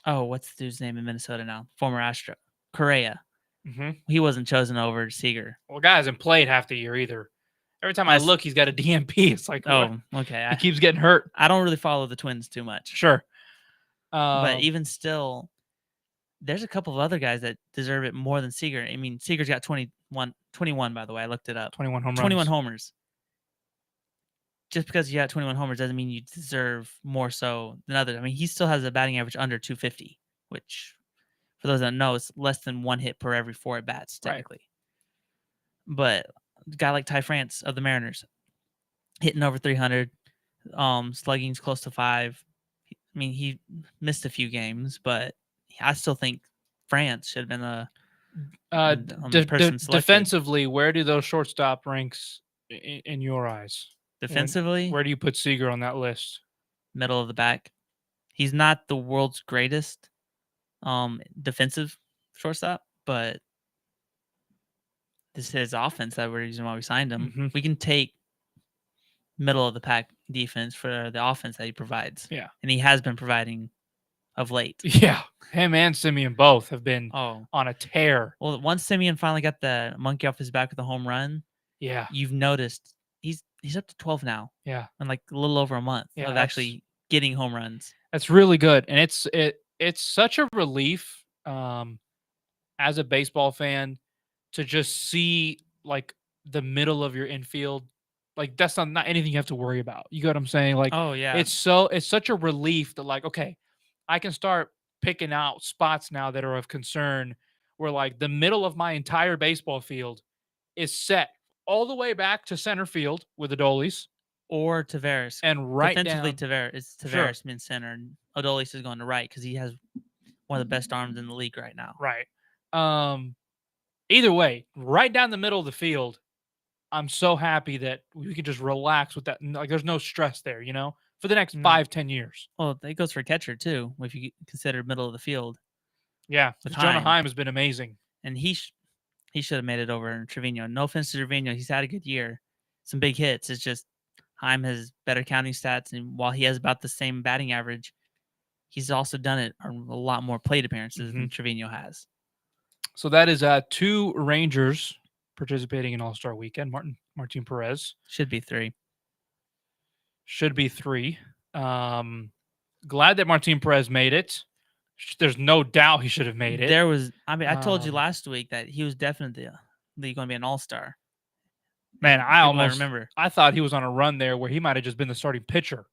what's the dude's name in Minnesota now? Former Astro Correa. Mm-hmm. He wasn't chosen over Seager. Well, guy hasn't played half the year either. Every time I look, he's got a DMP. It's like, oh, okay. He keeps getting hurt. I don't really follow the Twins too much. Sure. But even still, there's a couple of other guys that deserve it more than Seager. I mean, Seager's got 21, by the way. I looked it up. 21 home runs. 21 homers. Just because you got 21 homers doesn't mean you deserve more so than others. I mean, he still has a batting average under 250, which, for those that know, is less than 1 hit per every 4 at-bats, technically. Right. But a guy like Ty France of the Mariners, hitting over 300, slugging's close to 5. I mean, he missed a few games, but I still think France should have been a person selected. Defensively, where do those shortstop ranks in your eyes? Defensively, where do you put Seager on that list? Middle of the back. He's not the world's greatest defensive shortstop, but this is his offense that we're using why we signed him. Mm-hmm. We can take middle of the pack defense for the offense that he provides. Yeah. And he has been providing of late. Yeah. Him and Simeon both have been on a tear. Well, once Simeon finally got the monkey off his back with the home run, yeah, you've noticed he's up to 12 now. Yeah. In like a little over a month of actually getting home runs. That's really good. And it's such a relief as a baseball fan to just see like the middle of your infield. Like that's not anything you have to worry about. You get what I'm saying? Like, oh yeah, it's such a relief that like, okay, I can start picking out spots now that are of concern where like the middle of my entire baseball field is set all the way back to center field with Adolis or Tavares. And right defensively, down, Tavares in center and Adolis is going to right because he has one of the best arms in the league right now. Right. Either way, right down the middle of the field, I'm so happy that we can just relax with that. Like, there's no stress there, you know, for the next 5-10 years. Well, that goes for catcher too, if you consider middle of the field. Yeah, Jonah Heim has been amazing, and he should have made it over in Trevino. No offense to Trevino, he's had a good year, some big hits. It's just Heim has better counting stats, and while he has about the same batting average, he's also done it on a lot more plate appearances than Trevino has. So that is 2 Rangers participating in All-Star Weekend. Martin Perez. Should be 3. Glad that Martin Perez made it. There's no doubt he should have made it. I told you last week that he was definitely going to be an All-Star. Man, I remember. I thought he was on a run there where he might have just been the starting pitcher.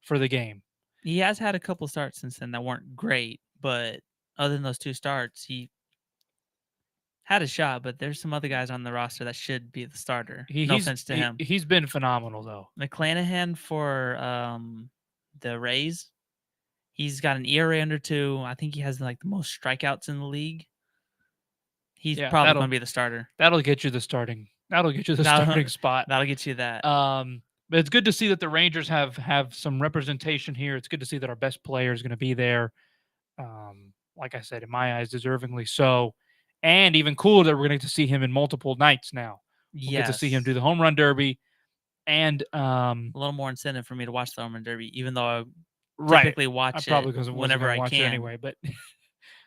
for the game. He has had a couple starts since then that weren't great, but other than those 2 starts, he had a shot. But there's some other guys on the roster that should be the starter. No offense to him. He's been phenomenal though. McClanahan for the Rays, he's got an ERA under 2. I think he has like the most strikeouts in the league. He's probably going to be the starter. That'll get you the starting. That'll get you the starting spot. That'll get you that. But it's good to see that the Rangers have some representation here. It's good to see that our best player is going to be there. Like I said, in my eyes, deservingly so. And even cooler that we're going to see him in multiple nights now. We'll get to see him do the home run derby. And a little more incentive for me to watch the home run derby, even though I typically watch it whenever I can. Anyway, but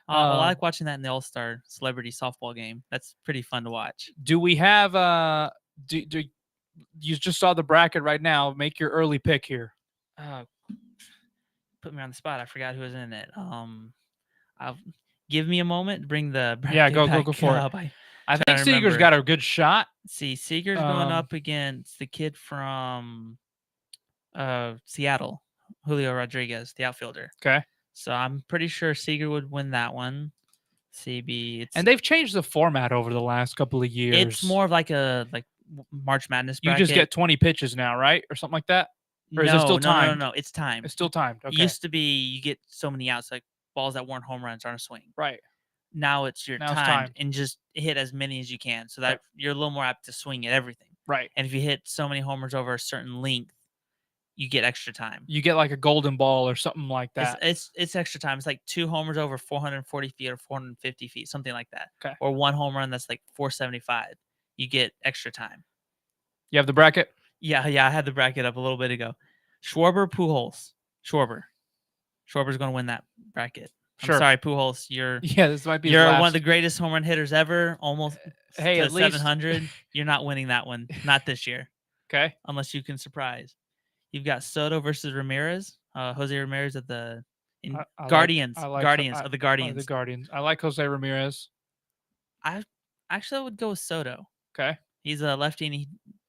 I like watching that in the All-Star celebrity softball game. That's pretty fun to watch. Do we have do you just saw the bracket right now? Make your early pick here. Put me on the spot. I forgot who was in it. I'll give me a moment to bring the bracket go for it. I think Seager's got a good shot. See, Seager's going up against the kid from Seattle, Julio Rodriguez, the outfielder. Okay. So I'm pretty sure Seager would win that one. And they've changed the format over the last couple of years. It's more of like a March Madness bracket. You just get 20 pitches now, right? Or something like that? Or is it still timed? No. It's timed. It's still timed. Okay. It used to be you get so many outs, like balls that weren't home runs on a swing. Right. Now it's your time and just hit as many as you can so that you're a little more apt to swing at everything. Right. And if you hit so many homers over a certain length, you get extra time. You get like a golden ball or something like that. It's extra time. It's like 2 homers over 440 feet or 450 feet, something like that. Okay. Or 1 home run that's like 475. You get extra time. You have the bracket? Yeah. I had the bracket up a little bit ago. Schwarber, Pujols. Schwarber's going to win that bracket. Sure. I'm sorry, Pujols. This might be. You're one of the greatest home run hitters ever. Almost hey, to at least 700. You're not winning that one. Not this year. Okay. Unless you can surprise. You've got Soto versus Ramirez. Jose Ramirez at the Guardians. Guardians. The Guardians. I like Jose Ramirez. I would go with Soto. Okay. He's a lefty and he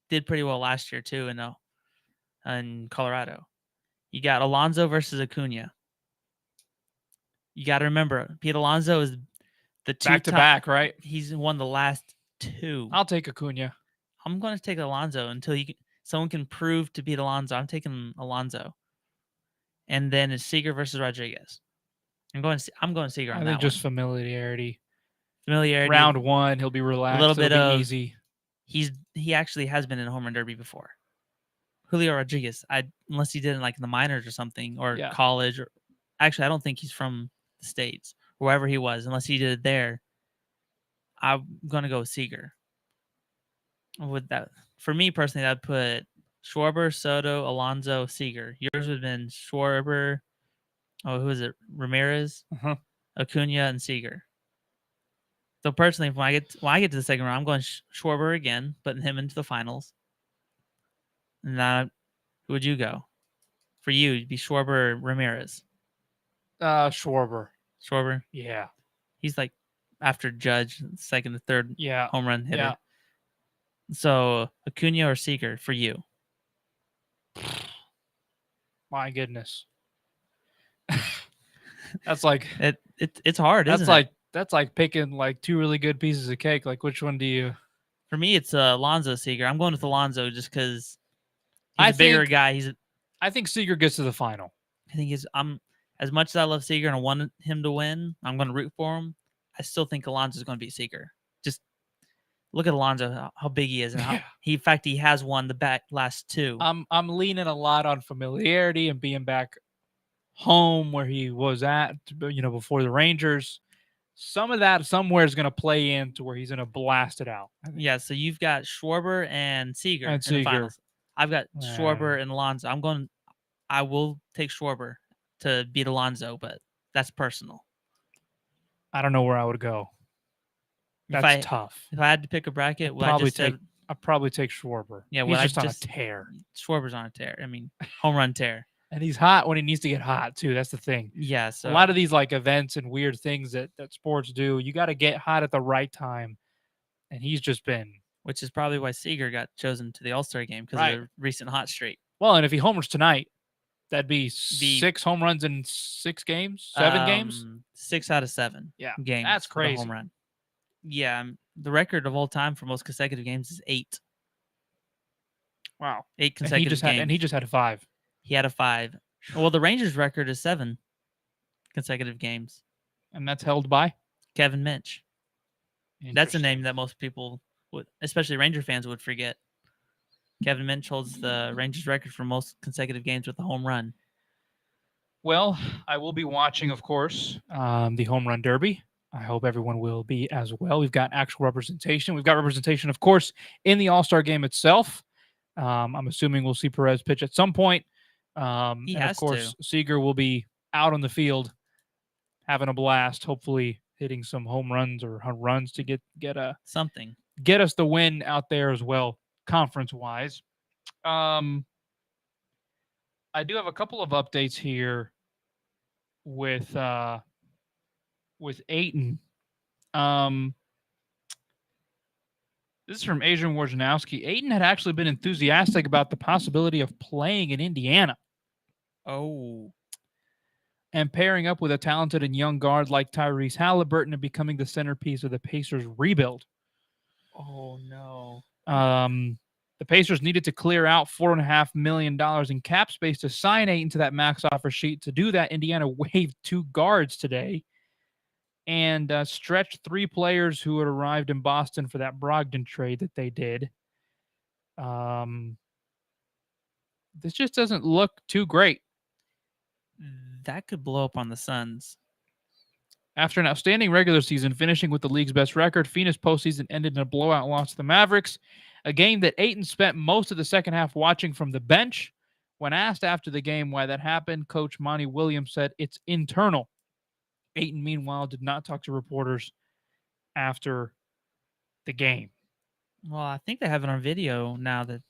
did pretty well last year too in Colorado. You got Alonso versus Acuna. You got to remember, Pete Alonso is the back-to-back, right? He's won the last 2. I'll take Acuna. I'm going to take Alonso until someone can prove to beat Alonso. I'm taking Alonso. And then it's Seager versus Rodriguez. I'm going Seager on that one. I think just familiarity. Familiarity. Round 1, he'll be relaxed. A little bit of easy. He actually has been in a home run derby before. Julio Rodriguez, unless he did it like in the minors or something or college. Or actually, I don't think he's from the States, wherever he was, unless he did it there. I'm going to go with Seager. With that, for me personally, I'd put Schwarber, Soto, Alonso, Seager. Yours would have been Schwarber. Oh, who is it? Ramirez, Acuna, and Seager. So personally, when I get to the second round, I'm going Schwarber again, putting him into the finals. And now, who would you go? For you, it'd be Schwarber or Ramirez. Schwarber. Schwarber? Yeah. He's like after Judge, second to third home run hitter. Yeah. So Acuna or Seager for you? My goodness. That's like it's hard, isn't it? That's like picking like 2 really good pieces of cake. Like which one do you? For me, it's Alonso Seager. I'm going with Alonso just because he's a bigger guy. I think Seager gets to the final. I think as much as I love Seager and I want him to win, I'm going to root for him. I still think Alonso is going to beat Seager. Just look at Alonso, how big he is, and how in fact he has won the last 2. I'm leaning a lot on familiarity and being back home where he was at, before the Rangers. Some of that somewhere is going to play into where he's going to blast it out. Yeah, so you've got Schwarber and Seager in the finals. I've got Schwarber and Alonso. I will take Schwarber to beat Alonso, but that's personal. I don't know where I would go. That's tough. If I had to pick a bracket, I'd probably take Schwarber. Yeah, he's just on a tear. Schwarber's on a tear. I mean, home run tear. And he's hot when he needs to get hot too. That's the thing. Yeah. So a lot of these like events and weird things that sports do, you got to get hot at the right time. And he's just been, which is probably why Seager got chosen to the All-Star game because of the recent hot streak. Well, and if he homers tonight, That'd be 6 home runs in 6 games, 7 games. 6 out of 7. Yeah, games. that's with a crazy. home run. Yeah, the record of all time for most consecutive games is 8. Wow, 8 consecutive games. And he just had a 5. He had a 5. Well, the Rangers' record is 7 consecutive games, and that's held by Kevin Minch. That's a name that most people would, especially Ranger fans, would forget. Kevin Minch holds the Rangers record for most consecutive games with a home run. Well, I will be watching, of course, the Home Run Derby. I hope everyone will be as well. We've got actual representation. We've got representation, of course, in the All-Star game itself. I'm assuming we'll see Perez pitch at some point. He and has of course, to. Seager will be out on the field having a blast, hopefully hitting some home runs or runs to get something. Get us the win out there as well, conference-wise. I do have a couple of updates here with Ayton. This is from Adrian Wojnarowski. Ayton had actually been enthusiastic about the possibility of playing in Indiana. Oh. And pairing up with a talented and young guard like Tyrese Halliburton and becoming the centerpiece of the Pacers' rebuild. Oh, no. The Pacers needed to clear out $4.5 million in cap space to sign Ayton to that max offer sheet. To do that, Indiana waived 2 guards today and stretched 3 players who had arrived in Boston for that Brogdon trade that they did. This just doesn't look too great. That could blow up on the Suns. After an outstanding regular season, finishing with the league's best record, Phoenix postseason ended in a blowout loss to the Mavericks, a game that Ayton spent most of the second half watching from the bench. When asked after the game why that happened, Coach Monty Williams said it's internal. Ayton, meanwhile, did not talk to reporters after the game. Well, I think they have it on video now that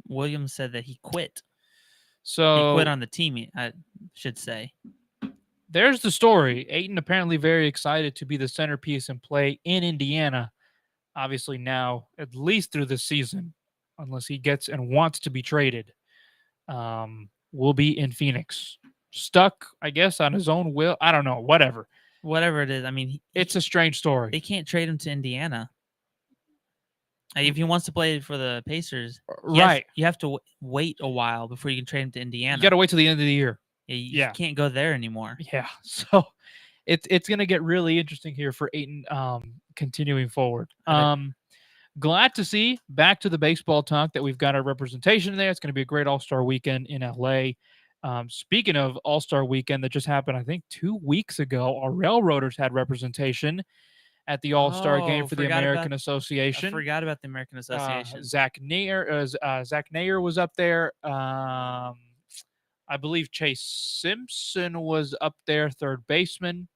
Williams said that he quit. So he quit on the team, I should say. There's the story. Ayton apparently very excited to be the centerpiece and play in Indiana. Obviously now, at least through this season, unless he gets and wants to be traded, will be in Phoenix. Stuck, I guess, on his own will. I don't know. Whatever it is. I mean, it's a strange story. They can't trade him to Indiana. If he wants to play for the Pacers, right? You have to wait a while before you can trade him to Indiana. You got to wait till the end of the year. You can't go there anymore. Yeah. So it's going to get really interesting here for Ayton continuing forward. Glad to see, back to the baseball talk, that we've got our representation there. It's going to be a great All-Star weekend in LA. Speaking of All-Star weekend that just happened, I think 2 weeks ago, our Railroaders had representation at the All-Star game for the American Association. I forgot about the American Association. Zach Nair was up there. I believe Chase Simpson was up there, third baseman.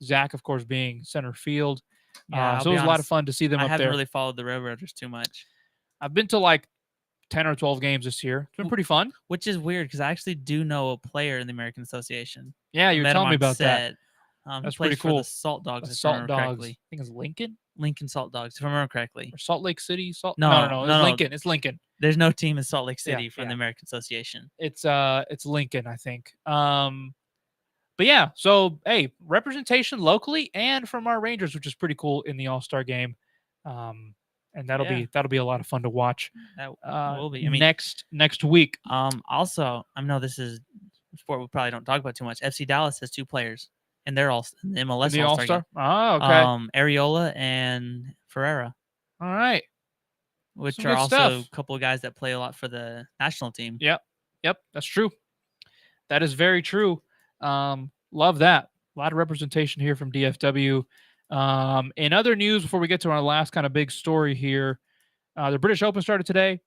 Zach, of course, being center field. Yeah, so it was a lot of fun to see them up there. I haven't really followed the Railroaders too much. I've been to like 10 or 12 games this year. It's been pretty fun. Which is weird because I actually do know a player in the American Association. Yeah, you were telling me about that. That's pretty cool. The Salt Dogs. Salt Dogs. I think it's Lincoln. Lincoln Salt Dogs, if I remember correctly. Or Salt Lake City. No. It's Lincoln. It's Lincoln. There's no team in Salt Lake City from the American Association. It's Lincoln, I think. But yeah, so hey, representation locally and from our Rangers, which is pretty cool in the All-Star game. And that'll be a lot of fun to watch. That will be. I mean, next week. Also, I know this is a sport we probably don't talk about too much. FC Dallas has 2 players, and they're all in the MLS All-Star game. Oh, okay. Areola and Ferreira. All right. Which Some are good also stuff. a couple of guys that play a lot for the national team. Yep, that's true. That is very true. Love that. A lot of representation here from DFW. In other news, before we get to our last kind of big story here, the British Open started today.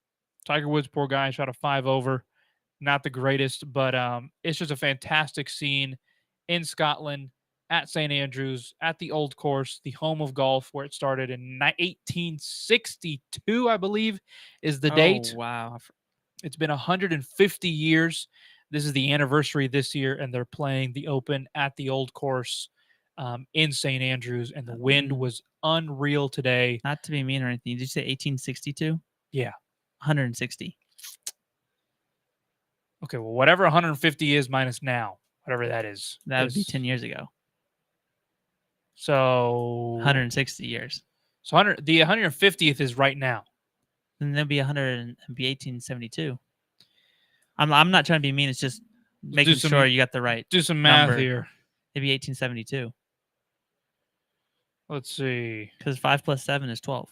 Tiger Woods, poor guy, shot a 5-over. Not the greatest, but it's just a fantastic scene in Scotland at St. Andrews, at the Old Course, the home of golf, where it started in 1862, I believe, is the date. Oh, wow. It's been 150 years. This is the anniversary this year, and they're playing the Open at the Old Course in St. Andrews, and the wind was unreal today. Not to be mean or anything. Did you say 1862? Yeah. 160. Okay, well, whatever 150 is minus now, whatever that is. That would be 10 years ago. So 160 years. So the 150th is right now. Then there'd be 1872. I'm not trying to be mean. It's just making sure you got the right. Do some math number. here. It'd be 1872. Let's see. Because 5 plus 7 is 12,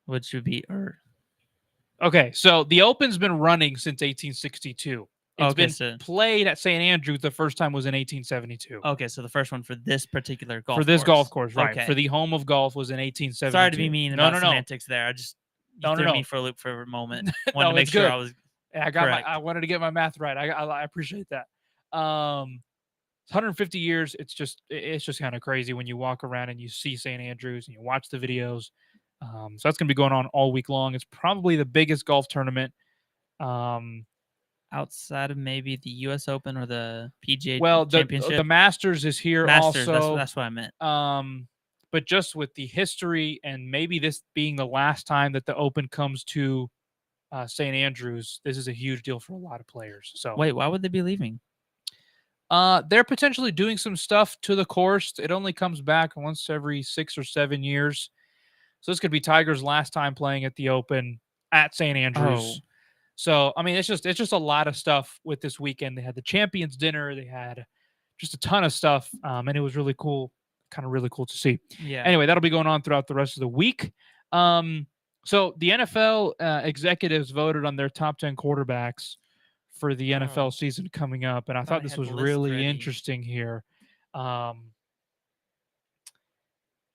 which would be Okay, so the Open's been running since 1862. It's been played at St. Andrews. The first time was in 1872. Okay, so the first one for this particular golf course. Golf course, right. Okay. For the home of golf was in 1872. Sorry to be mean about semantics there. I just threw me for a loop for a moment. Wanted to make sure I was I wanted to get my math right. I appreciate that. 150 years, it's just kind of crazy when you walk around and you see St. Andrews and you watch the videos. So that's going to be going on all week long. It's probably the biggest golf tournament. Outside of maybe the U.S. Open or the PGA Championship. The Masters is here also. That's what I meant. But just with the history and maybe this being the last time that the Open comes to St. Andrews, this is a huge deal for a lot of players. So wait, why would they be leaving? They're potentially doing some stuff to the course. It only comes back once every 6 or 7 years. So this could be Tiger's last time playing at the Open at St. Andrews. Oh. So, I mean, it's just a lot of stuff with this weekend. They had the Champions Dinner. They had just a ton of stuff, and it was really cool, kind of really cool to see. Yeah. Anyway, that'll be going on throughout the rest of the week. So the NFL executives voted on their top 10 quarterbacks for the NFL season coming up, and I thought this was really interesting here.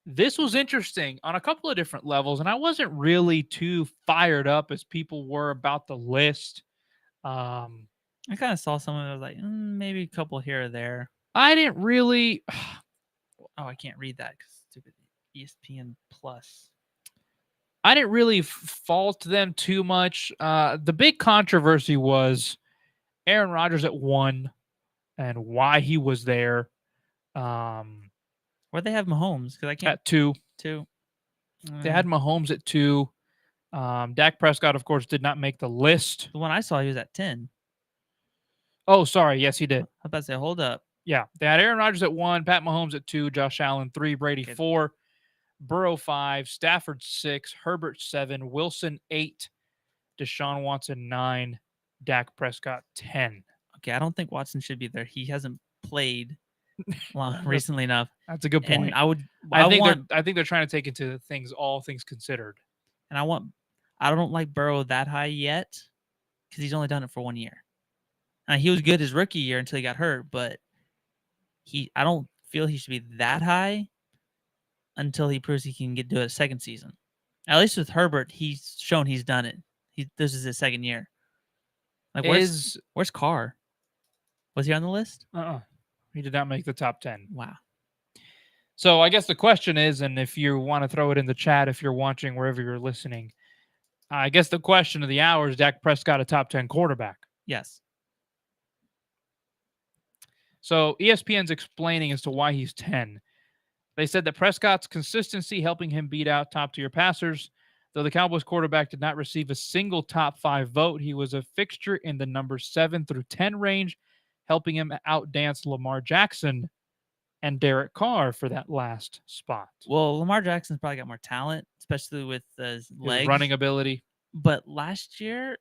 This was interesting on a couple of different levels, and I wasn't really too fired up as people were about the list. I kind of saw someone that was like, maybe a couple here or there. I didn't really. Oh, I can't read that because stupid ESPN Plus. I didn't really fault them too much. The big controversy was Aaron Rodgers at 1 and why he was there. Where'd they have Mahomes? Because I can't. At 2. 2. They had Mahomes at 2. Dak Prescott, of course, did not make the list. The one I saw, he was at 10. Oh, sorry. Yes, he did. I was about to say, hold up. Yeah. They had Aaron Rodgers at 1, Pat Mahomes at 2, Josh Allen 3, Brady 4, Burrow 5, Stafford 6, Herbert 7, Wilson 8, Deshaun Watson 9, Dak Prescott 10. Okay, I don't think Watson should be there. He hasn't played recently enough. That's a good point. And I think they're trying to take into all things considered. And I don't like Burrow that high yet because he's only done it for 1 year. And he was good his rookie year until he got hurt, but I don't feel he should be that high until he proves he can do it a second season. At least with Herbert, he's shown he's done it. This is his second year. Like where's Carr? Was he on the list? He did not make the top 10. Wow. So I guess the question is, and if you want to throw it in the chat, if you're watching wherever you're listening, I guess the question of the hour is Dak Prescott a top 10 quarterback? Yes. So ESPN's explaining as to why he's 10. They said that Prescott's consistency helping him beat out top-tier passers. Though the Cowboys quarterback did not receive a single top 5 vote, he was a fixture in the number 7 through 10 range, helping him outdance Lamar Jackson and Derek Carr for that last spot. Well, Lamar Jackson's probably got more talent, especially with his legs. His running ability. But last year,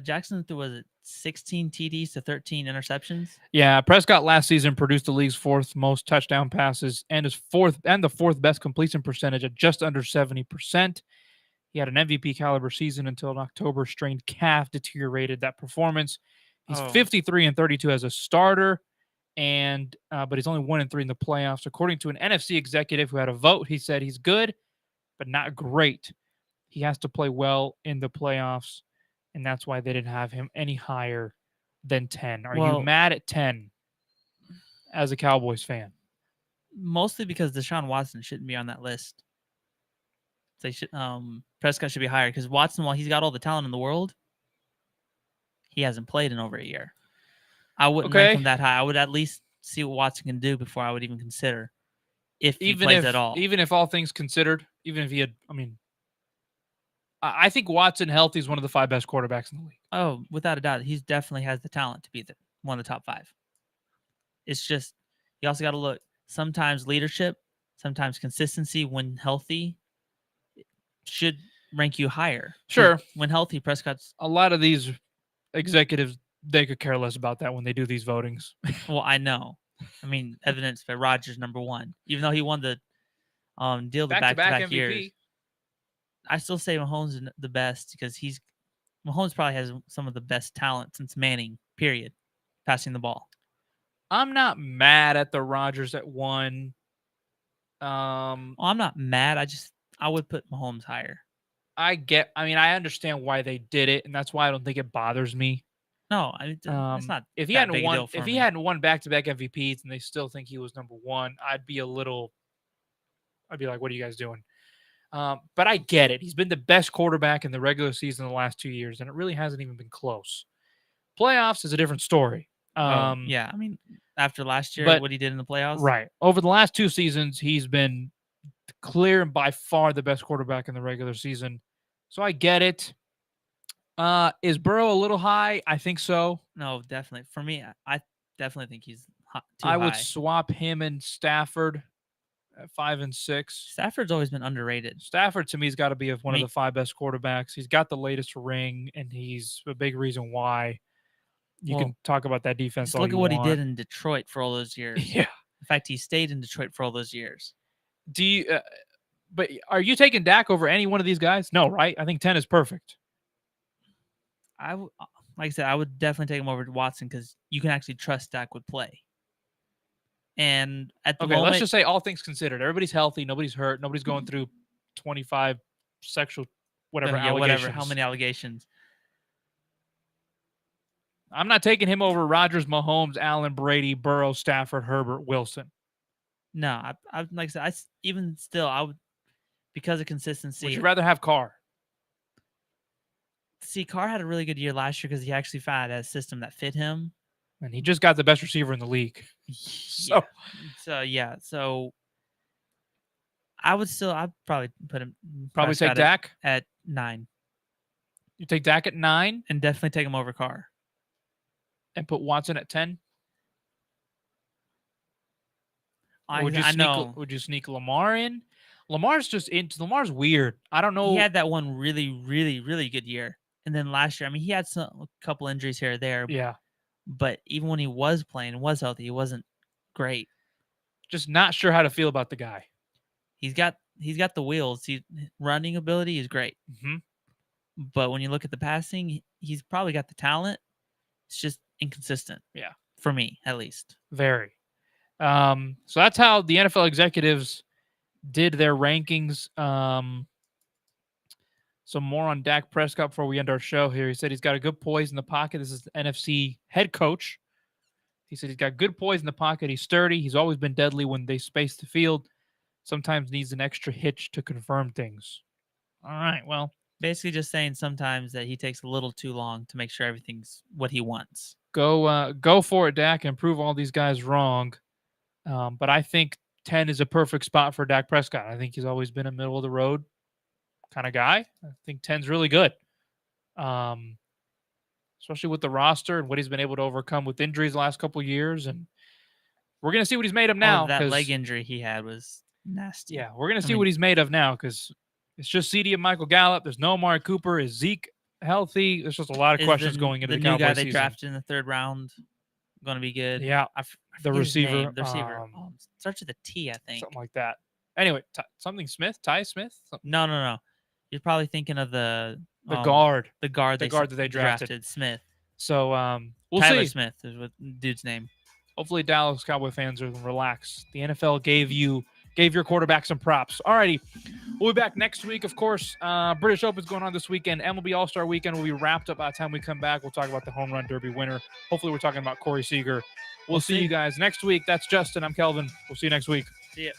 Jackson threw, 16 TDs to 13 interceptions? Yeah, Prescott last season produced the league's 4th most touchdown passes and the 4th best completion percentage at just under 70%. He had an MVP caliber season until an October strained calf deteriorated that performance. He's 53-32 as a starter, but he's only 1-3 in the playoffs. According to an NFC executive who had a vote, he said he's good, but not great. He has to play well in the playoffs, and that's why they didn't have him any higher than 10. Are you mad at 10 as a Cowboys fan? Mostly because Deshaun Watson shouldn't be on that list. Prescott should be higher because Watson, while he's got all the talent in the world, he hasn't played in over a year. I wouldn't rank him that high. I would at least see what Watson can do before I would even consider if he plays at all. Even if all things considered, even if he had, I think Watson healthy is one of the 5 best quarterbacks in the league. Oh, without a doubt, he definitely has the talent to be one of the top 5. It's just you also got to look. Sometimes leadership, sometimes consistency when healthy should rank you higher. Sure. When healthy, Prescott's a lot of these executives, they could care less about that when they do these votings. Well, I know. I mean, evidenced by Rodgers #1, even though he won the deal the back-to-back MVP. years. I still say Mahomes is the best because Mahomes probably has some of the best talent since Manning. Period. Passing the ball. I'm not mad at the Rodgers at 1. I'm not mad. I would put Mahomes higher. I understand why they did it, and that's why I don't think it bothers me. No, it's not. If he hadn't won back-to-back MVPs and they still think he was #1, I'd be like, what are you guys doing? But I get it. He's been the best quarterback in the regular season the last 2 years, and it really hasn't even been close. Playoffs is a different story. Yeah, I mean, after last year, what he did in the playoffs, right? Over the last 2 seasons, he's been clear and by far the best quarterback in the regular season. So I get it. Is Burrow a little high? I think so. No, definitely. For me, I definitely think he's too I high. would swap him and Stafford at 5 and 6. Stafford's always been underrated. Stafford, to me, has got to be one of the 5 best quarterbacks. He's got the latest ring, and he's a big reason why. You can talk about that defense. Look at what he did in Detroit for all those years. Yeah. In fact, he stayed in Detroit for all those years. Do you? But are you taking Dak over any one of these guys? No, right? I think 10 is perfect. Like I said, I would definitely take him over to Watson because you can actually trust Dak would play. And at the moment, let's just say all things considered, everybody's healthy, nobody's hurt, nobody's going through 25 sexual allegations. How many allegations? I'm not taking him over Rodgers, Mahomes, Allen, Brady, Burrow, Stafford, Herbert, Wilson. No, I like I said, even still, I would, because of consistency. Would you rather have Carr? See, Carr had a really good year last year because he actually found a system that fit him. And he just got the best receiver in the league. So I'd probably put him. Probably take Dak at 9. You take Dak at 9? And definitely take him over Carr. And put Watson at 10? Would you sneak Lamar in? Lamar's weird. I don't know. He had that one really, really, really good year. And then last year, I mean, he had a couple injuries here or there. Yeah. But even when he was playing and was healthy, he wasn't great. Just not sure how to feel about the guy. He's got the wheels. Running ability is great. Mm-hmm. But when you look at the passing, he's probably got the talent. It's just inconsistent. Yeah. For me, at least. Very. So that's how the NFL executives did their rankings. Some more on Dak Prescott before we end our show here. He said he's got a good poise in the pocket. This is the NFC head coach. He said he's got good poise in the pocket. He's sturdy. He's always been deadly when they space the field. Sometimes needs an extra hitch to confirm things. All right, well. Basically just saying sometimes that he takes a little too long to make sure everything's what he wants. Go for it, Dak, and prove all these guys wrong. But I think 10 is a perfect spot for Dak Prescott. I think he's always been a middle-of-the-road kind of guy. I think 10's really good. Especially with the roster and what he's been able to overcome with injuries the last couple of years. And we're going to see what he's made of now. That leg injury he had was nasty. Yeah, we're going to see what he's made of now because it's just CD and Michael Gallup. There's no Amari Cooper. Is Zeke healthy? There's just a lot of questions going into the Cowboys new guy they season. drafted in the 3rd round going to be good. Yeah, the receiver. Starts with a T, I think. Something like that. Anyway, Ty Smith? No. You're probably thinking of the guard. The guard that they drafted. Smith. So we'll Tyler see. Smith is what dude's name. Hopefully Dallas Cowboy fans are relaxed. The NFL gave your quarterback some props. All righty. We'll be back next week, of course. British Open's going on this weekend. MLB All-Star Weekend will be wrapped up by the time we come back. We'll talk about the Home Run Derby winner. Hopefully we're talking about Corey Seager. We'll see you guys next week. That's Justin. I'm Kelvin. We'll see you next week. See ya.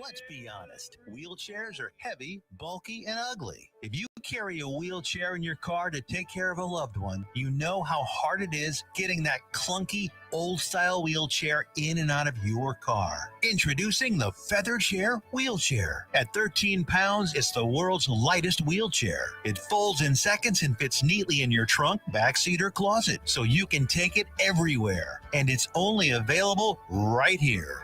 Let's be honest. Wheelchairs are heavy, bulky, and ugly. If you carry a wheelchair in your car to take care of a loved one, you know how hard it is getting that clunky, old-style wheelchair in and out of your car. Introducing the Feathershare Wheelchair. At 13 pounds, it's the world's lightest wheelchair. It folds in seconds and fits neatly in your trunk, backseat, or closet, so you can take it everywhere. And it's only available right here.